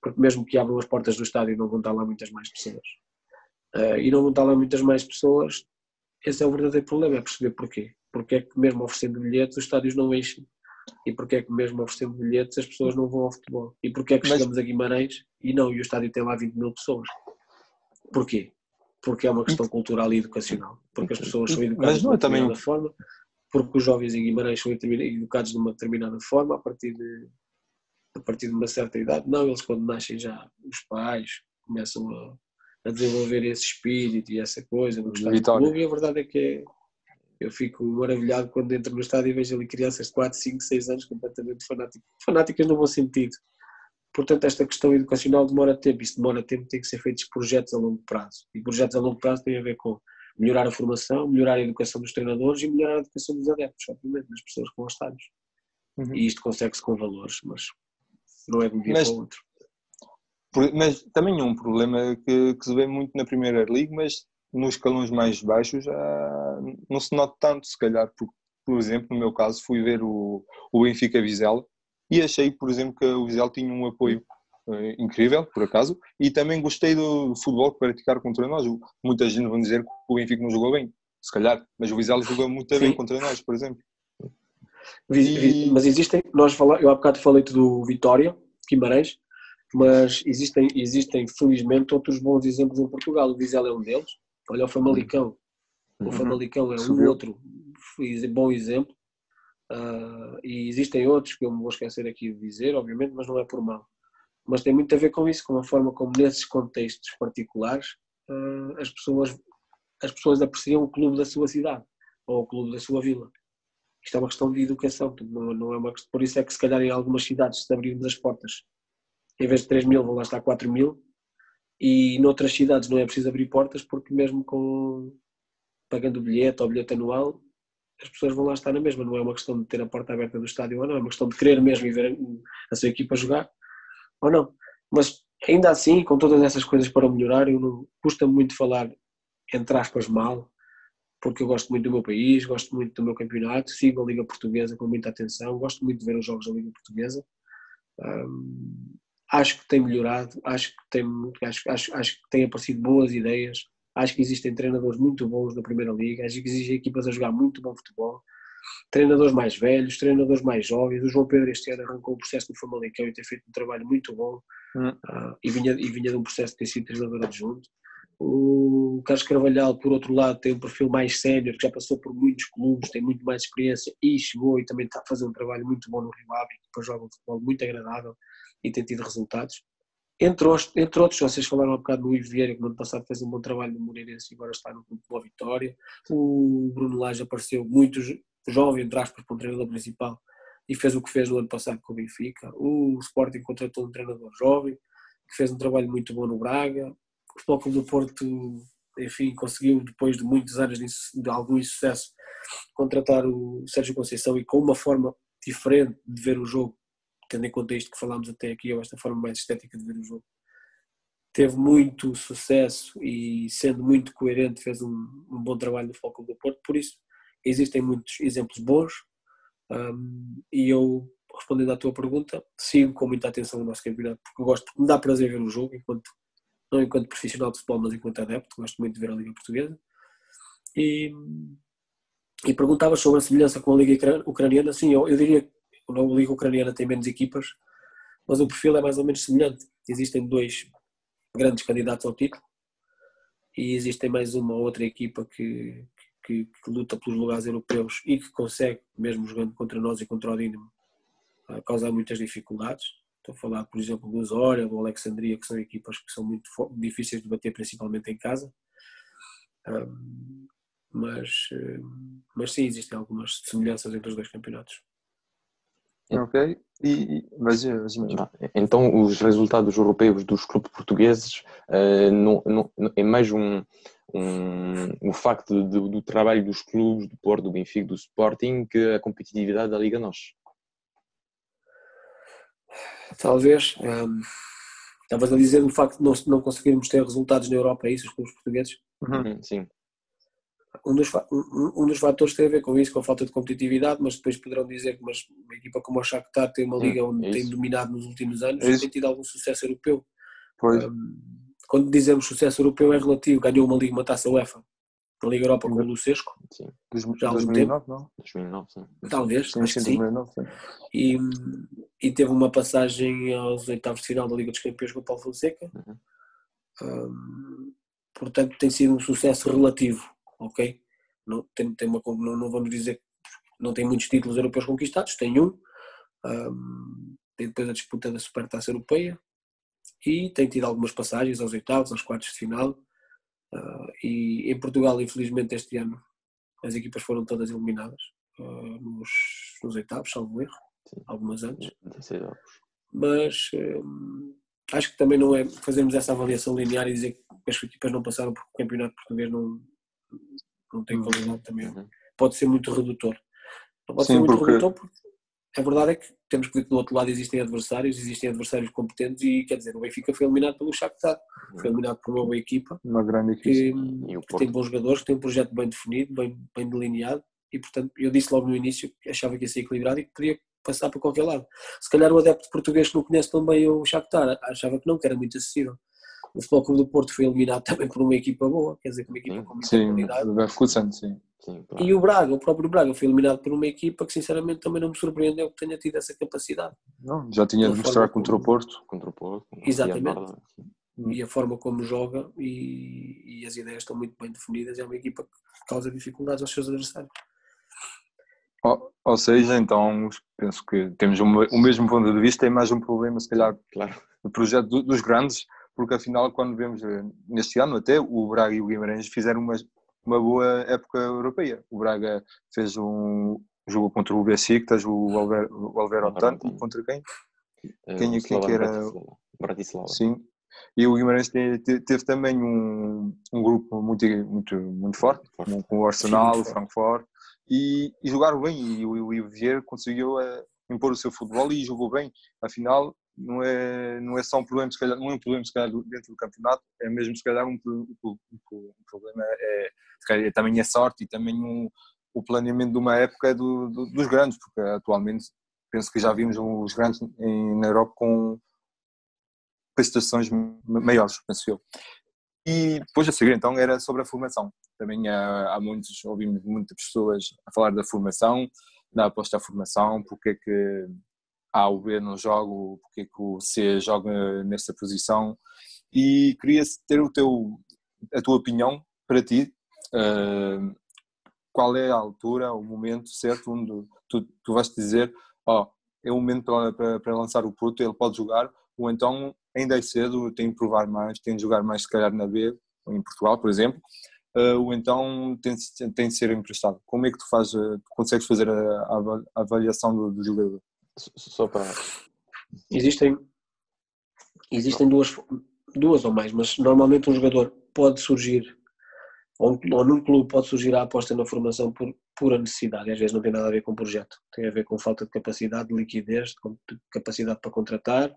C: porque mesmo que abram as portas do estádio não vão estar lá muitas mais pessoas, e não vão estar lá muitas mais pessoas. Esse é o verdadeiro problema, é perceber porquê, porque é que mesmo oferecendo bilhetes os estádios não enchem, e porque é que mesmo oferecendo bilhetes as pessoas não vão ao futebol, e porque é que chegamos a Guimarães e o estádio tem lá 20 mil pessoas. Porquê? Porque é uma questão cultural e educacional, porque as pessoas são educadas de uma determinada forma, porque os jovens em Guimarães são educados de uma determinada forma a partir de uma certa idade. Não, eles quando nascem já, os pais começam a desenvolver esse espírito e essa coisa no estádio do clube, e a verdade é que eu fico maravilhado quando entro no estádio e vejo ali crianças de 4, 5, 6 anos completamente fanáticas no bom sentido. Portanto, esta questão educacional demora tempo, e se demora tempo tem que ser feitos projetos a longo prazo, e projetos a longo prazo têm a ver com melhorar a formação, melhorar a educação dos treinadores e melhorar a educação dos adeptos, obviamente, das pessoas que vão aos estádios. E isto consegue-se com valores, mas não é de um dia para o outro.
D: Mas também é um problema que se vê muito na Primeira Liga, mas nos escalões mais baixos já não se nota tanto, se calhar, porque, por exemplo, no meu caso, fui ver o Benfica Vizela e achei, por exemplo, que o Vizela tinha um apoio incrível, por acaso, e também gostei do futebol que praticaram contra nós. Muita gente vai dizer que o Benfica não jogou bem, se calhar, mas o Vizela jogou muito bem contra nós, por exemplo.
C: Mas existem, eu há bocado falei-te do Vitória, Guimarães, mas existem felizmente outros bons exemplos em Portugal. O Vizela é um deles. Olha o Famalicão. O Famalicão é um outro bom exemplo. E existem outros que eu me vou esquecer aqui de dizer, obviamente, mas não é por mal. Mas tem muito a ver com isso, com a forma como nesses contextos particulares as pessoas apreciam o clube da sua cidade ou o clube da sua vila. Isto é uma questão de educação, não é uma questão, por isso é que se calhar em algumas cidades, se abrirmos as portas, em vez de 3.000 vão lá estar 4.000, e noutras cidades não é preciso abrir portas porque mesmo pagando o bilhete ou bilhete anual, as pessoas vão lá estar na mesma, não é uma questão de ter a porta aberta do estádio ou não, é uma questão de querer mesmo ir ver a sua equipa jogar ou não. Mas ainda assim, com todas essas coisas para melhorar, custa-me muito falar, entre aspas, mal, porque eu gosto muito do meu país, gosto muito do meu campeonato, sigo a Liga Portuguesa com muita atenção, gosto muito de ver os jogos da Liga Portuguesa. Acho que tem melhorado, acho que tem aparecido boas ideias, acho que existem treinadores muito bons na Primeira Liga, acho que existem equipas a jogar muito bom futebol, treinadores mais velhos, treinadores mais jovens. O João Pedro este ano arrancou o processo no Famalicão e tem feito um trabalho muito bom, e vinha de um processo de ter sido treinador adjunto. O Carlos Carvalhal, por outro lado, tem um perfil mais sénior, que já passou por muitos clubes, tem muito mais experiência e chegou e também está a fazer um trabalho muito bom no Rio Ave, que depois joga um futebol muito agradável e tem tido resultados. Entre outros, vocês falaram há bocado do Ivo Vieira, que no ano passado fez um bom trabalho no Moreirense e agora está no clube da Vitória. O Bruno Lage apareceu muito jovem, entre aspas, para um treinador principal e fez o que fez no ano passado com o Benfica. O Sporting contratou um treinador jovem, que fez um trabalho muito bom no Braga. O Futebol Clube do Porto, enfim, conseguiu, depois de muitos anos de algum insucesso, contratar o Sérgio Conceição e com uma forma diferente de ver o jogo, tendo em conta isto que falámos até aqui, ou esta forma mais estética de ver o jogo. Teve muito sucesso e, sendo muito coerente, fez um bom trabalho no Futebol Clube do Porto. Por isso, existem muitos exemplos bons, e eu, respondendo à tua pergunta, sigo com muita atenção o nosso campeonato, porque me dá prazer ver o jogo, não enquanto profissional de futebol, mas enquanto adepto. Gosto muito de ver a Liga Portuguesa. E perguntavas sobre a semelhança com a Liga Ucraniana. Sim, eu diria que a Liga Ucraniana tem menos equipas, mas o perfil é mais ou menos semelhante. Existem 2 grandes candidatos ao título e existem mais uma ou outra equipa que luta pelos lugares europeus e que consegue, mesmo jogando contra nós e contra o Dinamo, causar muitas dificuldades. Estou a falar, por exemplo, do Zorya, do Alexandria, que são equipas que são muito difíceis de bater, principalmente em casa. Mas sim, existem algumas semelhanças entre os 2 campeonatos.
D: Ok, mas
B: então os resultados europeus dos clubes portugueses é mais o facto do trabalho dos clubes, do Porto, do Benfica, do Sporting, que a competitividade da Liga NOS.
C: Talvez. Estavas a dizer o facto de não conseguirmos ter resultados na Europa, é isso, os clubes portugueses?
B: Sim.
C: Um dos fatores tem a ver com isso, com a falta de competitividade, mas depois poderão dizer que uma equipa como o Shakhtar tem uma liga onde tem dominado nos últimos anos e tem tido algum sucesso europeu. Quando dizemos sucesso europeu é relativo, ganhou uma taça UEFA, na Liga Europa com o Lucesco,
B: sim.
C: Já há algum
D: 2009,
C: tempo.
D: Não?
B: 2009, sim.
C: Talvez, acho que sim.
D: 2009, sim.
C: E teve uma passagem aos oitavos de final da Liga dos Campeões com o Paulo Fonseca. Portanto, tem sido um sucesso relativo, ok? Não vamos dizer que não tem muitos títulos europeus conquistados, tem um. Tem depois a disputa da Supertaça Europeia e tem tido algumas passagens aos oitavos, aos quartos de final. E em Portugal, infelizmente, este ano as equipas foram todas eliminadas nos oitavos, salvo erro, algumas antes. Mas acho que também não é fazermos essa avaliação linear e dizer que as equipas não passaram porque o campeonato português não tem qualidade também. Pode ser muito redutor. Não pode ser muito redutor porque a verdade é que temos que ver que do outro lado existem adversários competentes e, quer dizer, o Benfica foi eliminado pelo Shakhtar, foi eliminado por uma boa equipa,
D: uma grande equipa
C: que tem bons jogadores, que tem um projeto bem definido, bem delineado e, portanto, eu disse logo no início que achava que ia ser equilibrado e que podia passar para qualquer lado. Se calhar o adepto português que não conhece tão bem o Shakhtar achava que era muito acessível. O Futebol Clube do Porto foi eliminado também por uma equipa boa, quer dizer, uma equipa com muita qualidade.
D: Sim,
B: Sim,
C: E o próprio Braga foi eliminado por uma equipa que sinceramente também não me surpreendeu que tenha tido essa capacidade.
D: Não, já tinha de mostrar contra o Porto.
B: Contra o Porto.
C: Exatamente. E a forma como joga e as ideias estão muito bem definidas. É uma equipa que causa dificuldades aos seus adversários.
D: Ou seja, então penso que temos o mesmo ponto de vista e mais um problema, se calhar,
B: claro,
D: do projeto dos grandes, porque afinal, quando vemos neste ano até, o Braga e o Guimarães fizeram uma boa época europeia. O Braga fez jogo contra o Besiktas, o Wolverhampton, contra quem? Quem que era?
B: Bratislava.
D: Sim. E o Guimarães teve também um grupo muito forte, com o Arsenal, o Frankfurt, e jogaram bem, e o Vieira conseguiu impor o seu futebol e jogou bem. Afinal, não é só um problema, se calhar, não é um problema se calhar dentro do campeonato, é mesmo se calhar um problema, se calhar, também é sorte e também o planeamento de uma época dos grandes, porque atualmente penso que já vimos os grandes na Europa com prestações maiores, penso eu. E depois a seguir então era sobre a formação. Também ouvimos muitas pessoas a falar da formação, da aposta à formação, porque é que A ou B não joga, porque é que o C joga nesta posição, e queria ter a tua opinião para ti, qual é a altura, o momento certo onde tu vais dizer, é o momento para lançar o Porto, ele pode jogar, ou então ainda é cedo, tem de provar mais, tem de jogar mais se calhar na B, ou em Portugal, por exemplo, ou então tem de ser emprestado. Como é que tu consegues fazer a avaliação do jogador?
B: Só para...
C: Existem duas ou mais, mas normalmente um jogador pode surgir, ou num clube pode surgir a aposta na formação por pura necessidade, e às vezes não tem nada a ver com o projeto, tem a ver com falta de capacidade, de liquidez, de capacidade para contratar,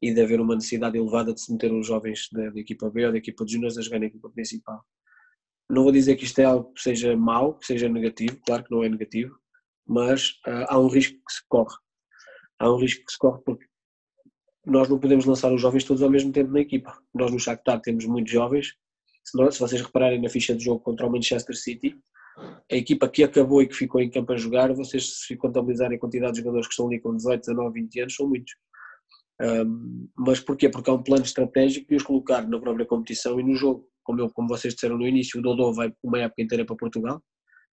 C: e de haver uma necessidade elevada de se meter os jovens da equipa B ou da equipa de júniores a jogar na equipa principal. Não vou dizer que isto é algo que seja mau, que seja negativo, claro que não é negativo, mas há um risco que se corre. Há um risco que se corre porque nós não podemos lançar os jovens todos ao mesmo tempo na equipa. Nós no Shakhtar temos muitos jovens. Se vocês repararem na ficha de jogo contra o Manchester City, a equipa que acabou e que ficou em campo a jogar, vocês se contabilizarem a quantidade de jogadores que estão ali com 18, 19, 20 anos, são muitos. Mas porquê? Porque há um plano estratégico de os colocar na própria competição e no jogo. Como vocês disseram no início, o Dodô vai uma época inteira para Portugal,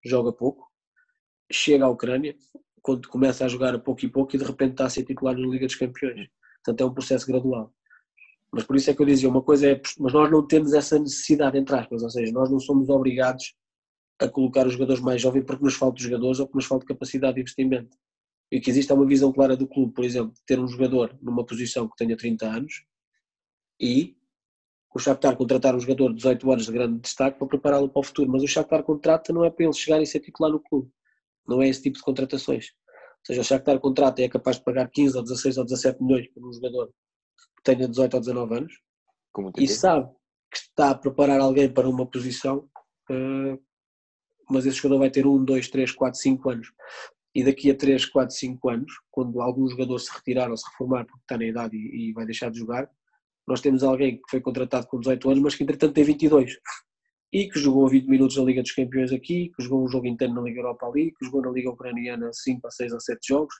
C: joga pouco, chega à Ucrânia, quando começa a jogar a pouco e de repente está a ser titular na Liga dos Campeões. Portanto é um processo gradual. Mas por isso é que eu dizia, uma coisa é, mas nós não temos essa necessidade, entre aspas, ou seja, nós não somos obrigados a colocar os jogadores mais jovens porque nos falta jogadores ou porque nos falta capacidade de investimento. E que existe uma visão clara do clube, por exemplo, ter um jogador numa posição que tenha 30 anos e o Shakhtar contratar um jogador de 18 anos de grande destaque para prepará-lo para o futuro, mas o Shakhtar contrata não é para ele chegar e ser titular no clube, não é esse tipo de contratações. Ou seja, o Shakhtar contrata e é capaz de pagar 15 ou 16 ou 17 milhões por um jogador que tenha 18 ou 19 anos e sabe que está a preparar alguém para uma posição, mas esse jogador vai ter 1, 2, 3, 4, 5 anos. E daqui a 3, 4, 5 anos, quando algum jogador se retirar ou se reformar porque está na idade e vai deixar de jogar, nós temos alguém que foi contratado com 18 anos, mas que entretanto tem 22. E que jogou 20 minutos na Liga dos Campeões aqui, que jogou um jogo inteiro na Liga Europa ali, que jogou na Liga Ucraniana 5 a 6 ou 7 jogos.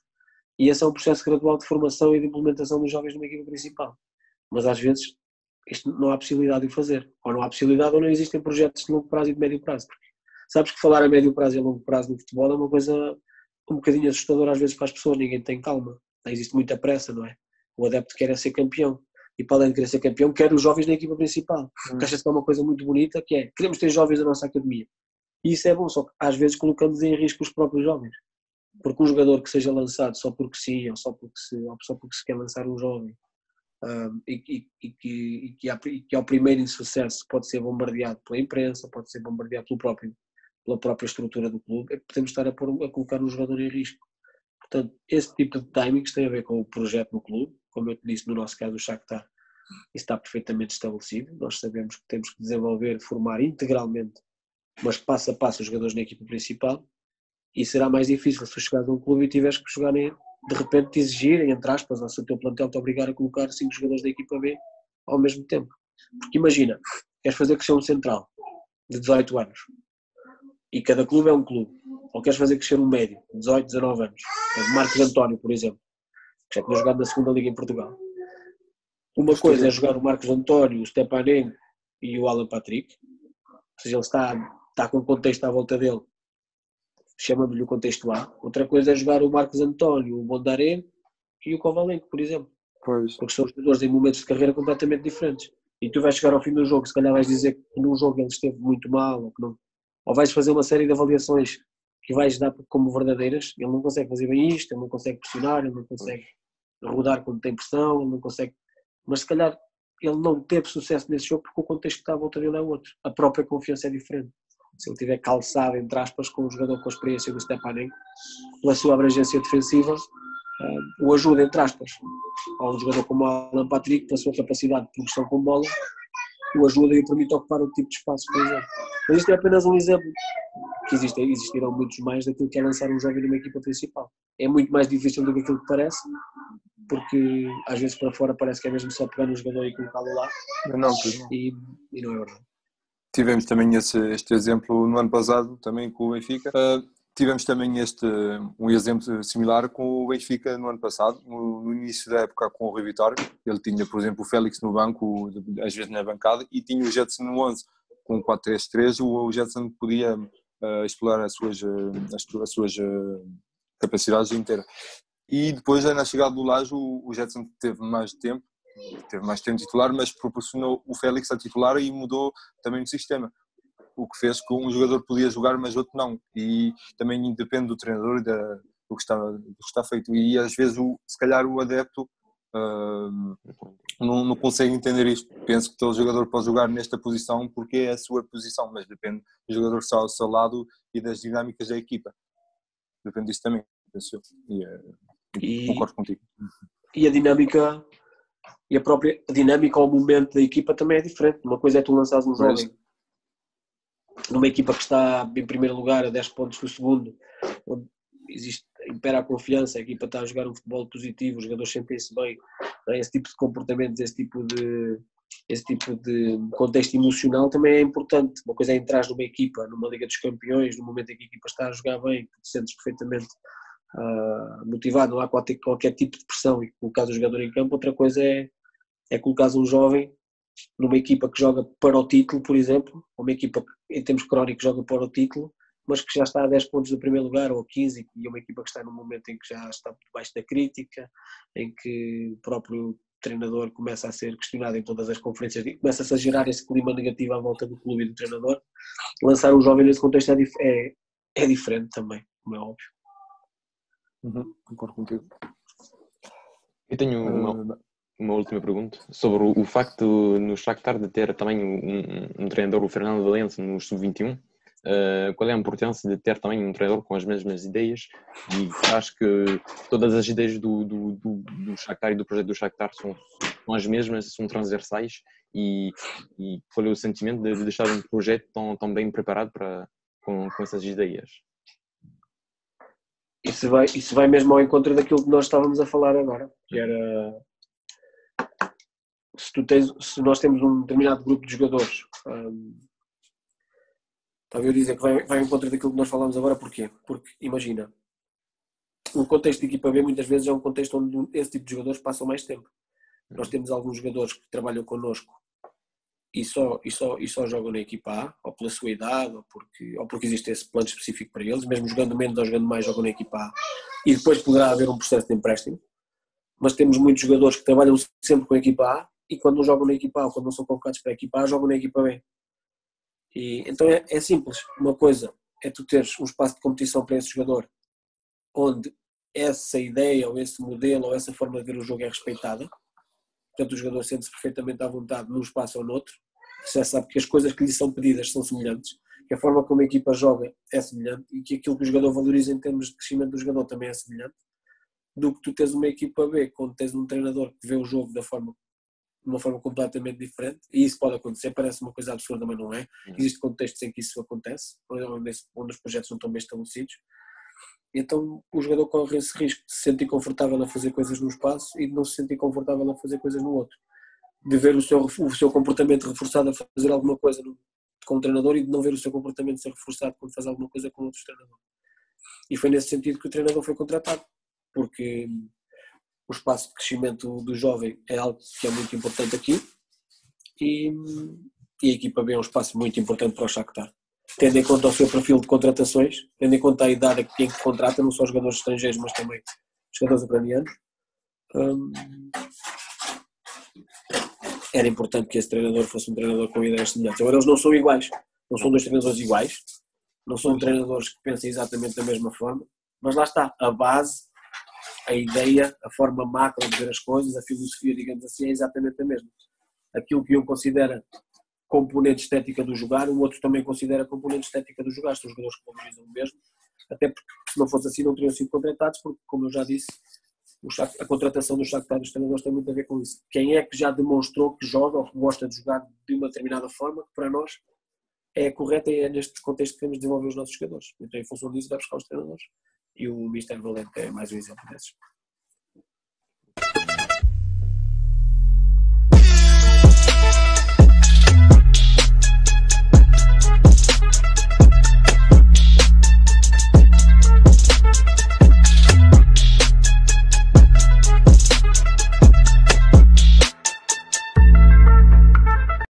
C: E esse é um processo gradual de formação e de implementação dos jovens numa equipa principal. Mas às vezes isto não há possibilidade de o fazer. Ou não há possibilidade ou não existem projetos de longo prazo e de médio prazo. Porque sabes que falar a médio prazo e a longo prazo no futebol é uma coisa um bocadinho assustadora às vezes para as pessoas. Ninguém tem calma. Existe muita pressa, não é? O adepto quer ser campeão. E para além de querer ser campeão, quer os jovens na equipa principal. Porque acha-se que é uma coisa muito bonita, que é, queremos ter jovens da nossa academia. E isso é bom, só que às vezes colocamos em risco os próprios jovens. Porque um jogador que seja lançado só porque sim, ou só porque se quer lançar um jovem, e que ao primeiro insucesso pode ser bombardeado pela imprensa, pode ser bombardeado pela própria estrutura do clube, podemos estar a colocar um jogador em risco. Portanto, esse tipo de timings tem a ver com o projeto do clube, como eu te disse, no nosso caso o Shakhtar, isso está perfeitamente estabelecido, nós sabemos que temos que desenvolver, formar integralmente, mas passo a passo os jogadores na equipa principal, e será mais difícil se tu chegares a um clube e tiveres que jogar, de repente te exigirem, entre aspas, ou se o teu plantel te obrigar a colocar 5 jogadores da equipa B ao mesmo tempo. Porque imagina, queres fazer crescer um central de 18 anos, E cada clube é um clube. Ou queres fazer crescer um médio, 18, 19 anos. É o Marcos António, por exemplo, que já tinha jogado na segunda Liga em Portugal. Uma coisa é jogar o Marcos António, o Stepanenko e o Alan Patrick. Ou seja, ele está com o contexto à volta dele. Chamamos-lhe o contexto A. Outra coisa é jogar o Marcos António, o Bondarenko e o Kovalenko, por exemplo.
D: Pois.
C: Porque são jogadores em momentos de carreira completamente diferentes. E tu vais chegar ao fim do jogo, se calhar vais dizer que num jogo ele esteve muito mal, ou que não. Ou vais fazer uma série de avaliações que vais dar como verdadeiras. Ele não consegue fazer bem isto, ele não consegue pressionar, ele não consegue rodar quando tem pressão, ele não consegue. Mas se calhar ele não teve sucesso nesse jogo porque o contexto que está à volta dele é outro. A própria confiança é diferente. Se ele tiver calçado, entre aspas, com um jogador com a experiência do Stepanenko, pela sua abrangência defensiva, o ajuda, entre aspas, a um jogador como o Alan Patrick, pela sua capacidade de progressão com bola, o ajuda e o permite ocupar outro tipo de espaço, por exemplo. Mas isto é apenas um exemplo, que existirão muitos mais daquilo que é lançar um jovem numa equipa principal. É muito mais difícil do que aquilo que parece, porque às vezes para fora parece que é mesmo só pegar no jogador e colocá-lo lá,
D: Não.
C: e não é verdade.
D: Tivemos também este exemplo no ano passado, também com o Benfica. Tivemos também um exemplo similar com o Benfica no ano passado, no início da época com o Rui Vitória. Ele tinha, por exemplo, o Félix no banco, às vezes na bancada, e tinha o Jetson no 11 com o 4-3-3. O Jetson podia explorar as suas capacidades inteiras. E depois, na chegada do Lage, o Jetson teve mais tempo titular, mas proporcionou o Félix a titular e mudou também o sistema. O que fez que um jogador podia jogar, mas outro não. E também depende do treinador e do que está feito. E às vezes, se calhar, o adepto não consegue entender isto. Penso que todo jogador pode jogar nesta posição porque é a sua posição, mas depende do jogador que está ao seu lado e das dinâmicas da equipa. Depende disso também, penso eu. E concordo contigo.
C: E a dinâmica... E a própria dinâmica ao momento da equipa também é diferente. Uma coisa é tu lançares um jovem numa equipa que está em primeiro lugar a 10 pontos do segundo, onde impera a confiança, a equipa está a jogar um futebol positivo, os jogadores sentem-se bem, esse tipo de comportamentos, esse tipo de contexto emocional também é importante. Uma coisa é entrar numa equipa, numa Liga dos Campeões, no momento em que a equipa está a jogar bem, que te sentes perfeitamente motivado, não há qualquer tipo de pressão e colocar o jogador em campo. Outra coisa é colocar um jovem numa equipa que joga para o título, por exemplo, ou uma equipa que em termos crónicos joga para o título, mas que já está a 10 pontos do primeiro lugar ou 15, e é uma equipa que está num momento em que já está debaixo da crítica, em que o próprio treinador começa a ser questionado em todas as conferências, e começa-se a gerar esse clima negativo à volta do clube e do treinador. Lançar um jovem nesse contexto é diferente também, como é óbvio.
D: Concordo contigo.
B: Eu tenho uma última pergunta sobre o facto no Shakhtar de ter também um treinador, o Fernando Valente, no Sub-21. Qual é a importância de ter também um treinador com as mesmas ideias? E acho que todas as ideias do Shakhtar e do projeto do Shakhtar são as mesmas, são transversais, e qual é o sentimento de deixar um projeto tão bem preparado com essas ideias?
C: Isso vai mesmo ao encontro daquilo que nós estávamos a falar agora, que era se nós temos um determinado grupo de jogadores, estava a dizer que vai ao encontro daquilo que nós falámos agora. Porquê? Porque imagina, um contexto de equipa B muitas vezes é um contexto onde esse tipo de jogadores passam mais tempo. Nós temos alguns jogadores que trabalham connosco e só jogam na equipa A, ou pela sua idade, ou porque existe esse plano específico para eles, mesmo jogando menos ou jogando mais, jogam na equipa A, e depois poderá haver um processo de empréstimo. Mas temos muitos jogadores que trabalham sempre com a equipa A, e quando não jogam na equipa A ou quando não são convocados para a equipa A, jogam na equipa B. E então é simples. Uma coisa é tu teres um espaço de competição para esse jogador, onde essa ideia, ou esse modelo, ou essa forma de ver o jogo é respeitada. Portanto, o jogador sente-se perfeitamente à vontade num espaço ou noutro. Você sabe que as coisas que lhe são pedidas são semelhantes, que a forma como a equipa joga é semelhante e que aquilo que o jogador valoriza em termos de crescimento do jogador também é semelhante, do que tu tens uma equipa B, quando tens um treinador que vê o jogo de uma forma completamente diferente. E isso pode acontecer, parece uma coisa absurda, mas não é. Existem contextos em que isso acontece, onde os projetos não estão bem estabelecidos. Então o jogador corre esse risco de se sentir confortável a fazer coisas num espaço e de não se sentir confortável a fazer coisas no outro. De ver o seu comportamento reforçado a fazer alguma coisa com um treinador e de não ver o seu comportamento ser reforçado quando faz alguma coisa com outros treinadores. E foi nesse sentido que o treinador foi contratado, porque o espaço de crescimento do jovem é algo que é muito importante aqui e a equipa B é um espaço muito importante para o Shakhtar. Tendo em conta o seu perfil de contratações, tendo em conta a idade que quem contrata, não só jogadores estrangeiros, mas também jogadores ucranianos, era importante que esse treinador fosse um treinador com ideias semelhantes. Agora, eles não são iguais, não são dois treinadores iguais, não são treinadores que pensem exatamente da mesma forma, mas lá está, a base, a ideia, a forma macro de ver as coisas, a filosofia, digamos assim, é exatamente a mesma. Aquilo que um considera componente estética do jogar, o outro também considera componente estética do jogar, são jogadores que valorizam o mesmo, até porque se não fosse assim não teriam sido contratados, porque, como eu já disse, a contratação do Shakhtar dos treinadores tem muito a ver com isso. Quem é que já demonstrou que joga ou que gosta de jogar de uma determinada forma, que para nós é correta e é neste contexto que queremos desenvolver os nossos jogadores. Então, em função disso, vai buscar os treinadores. E o Mr. Valente é mais um exemplo desses.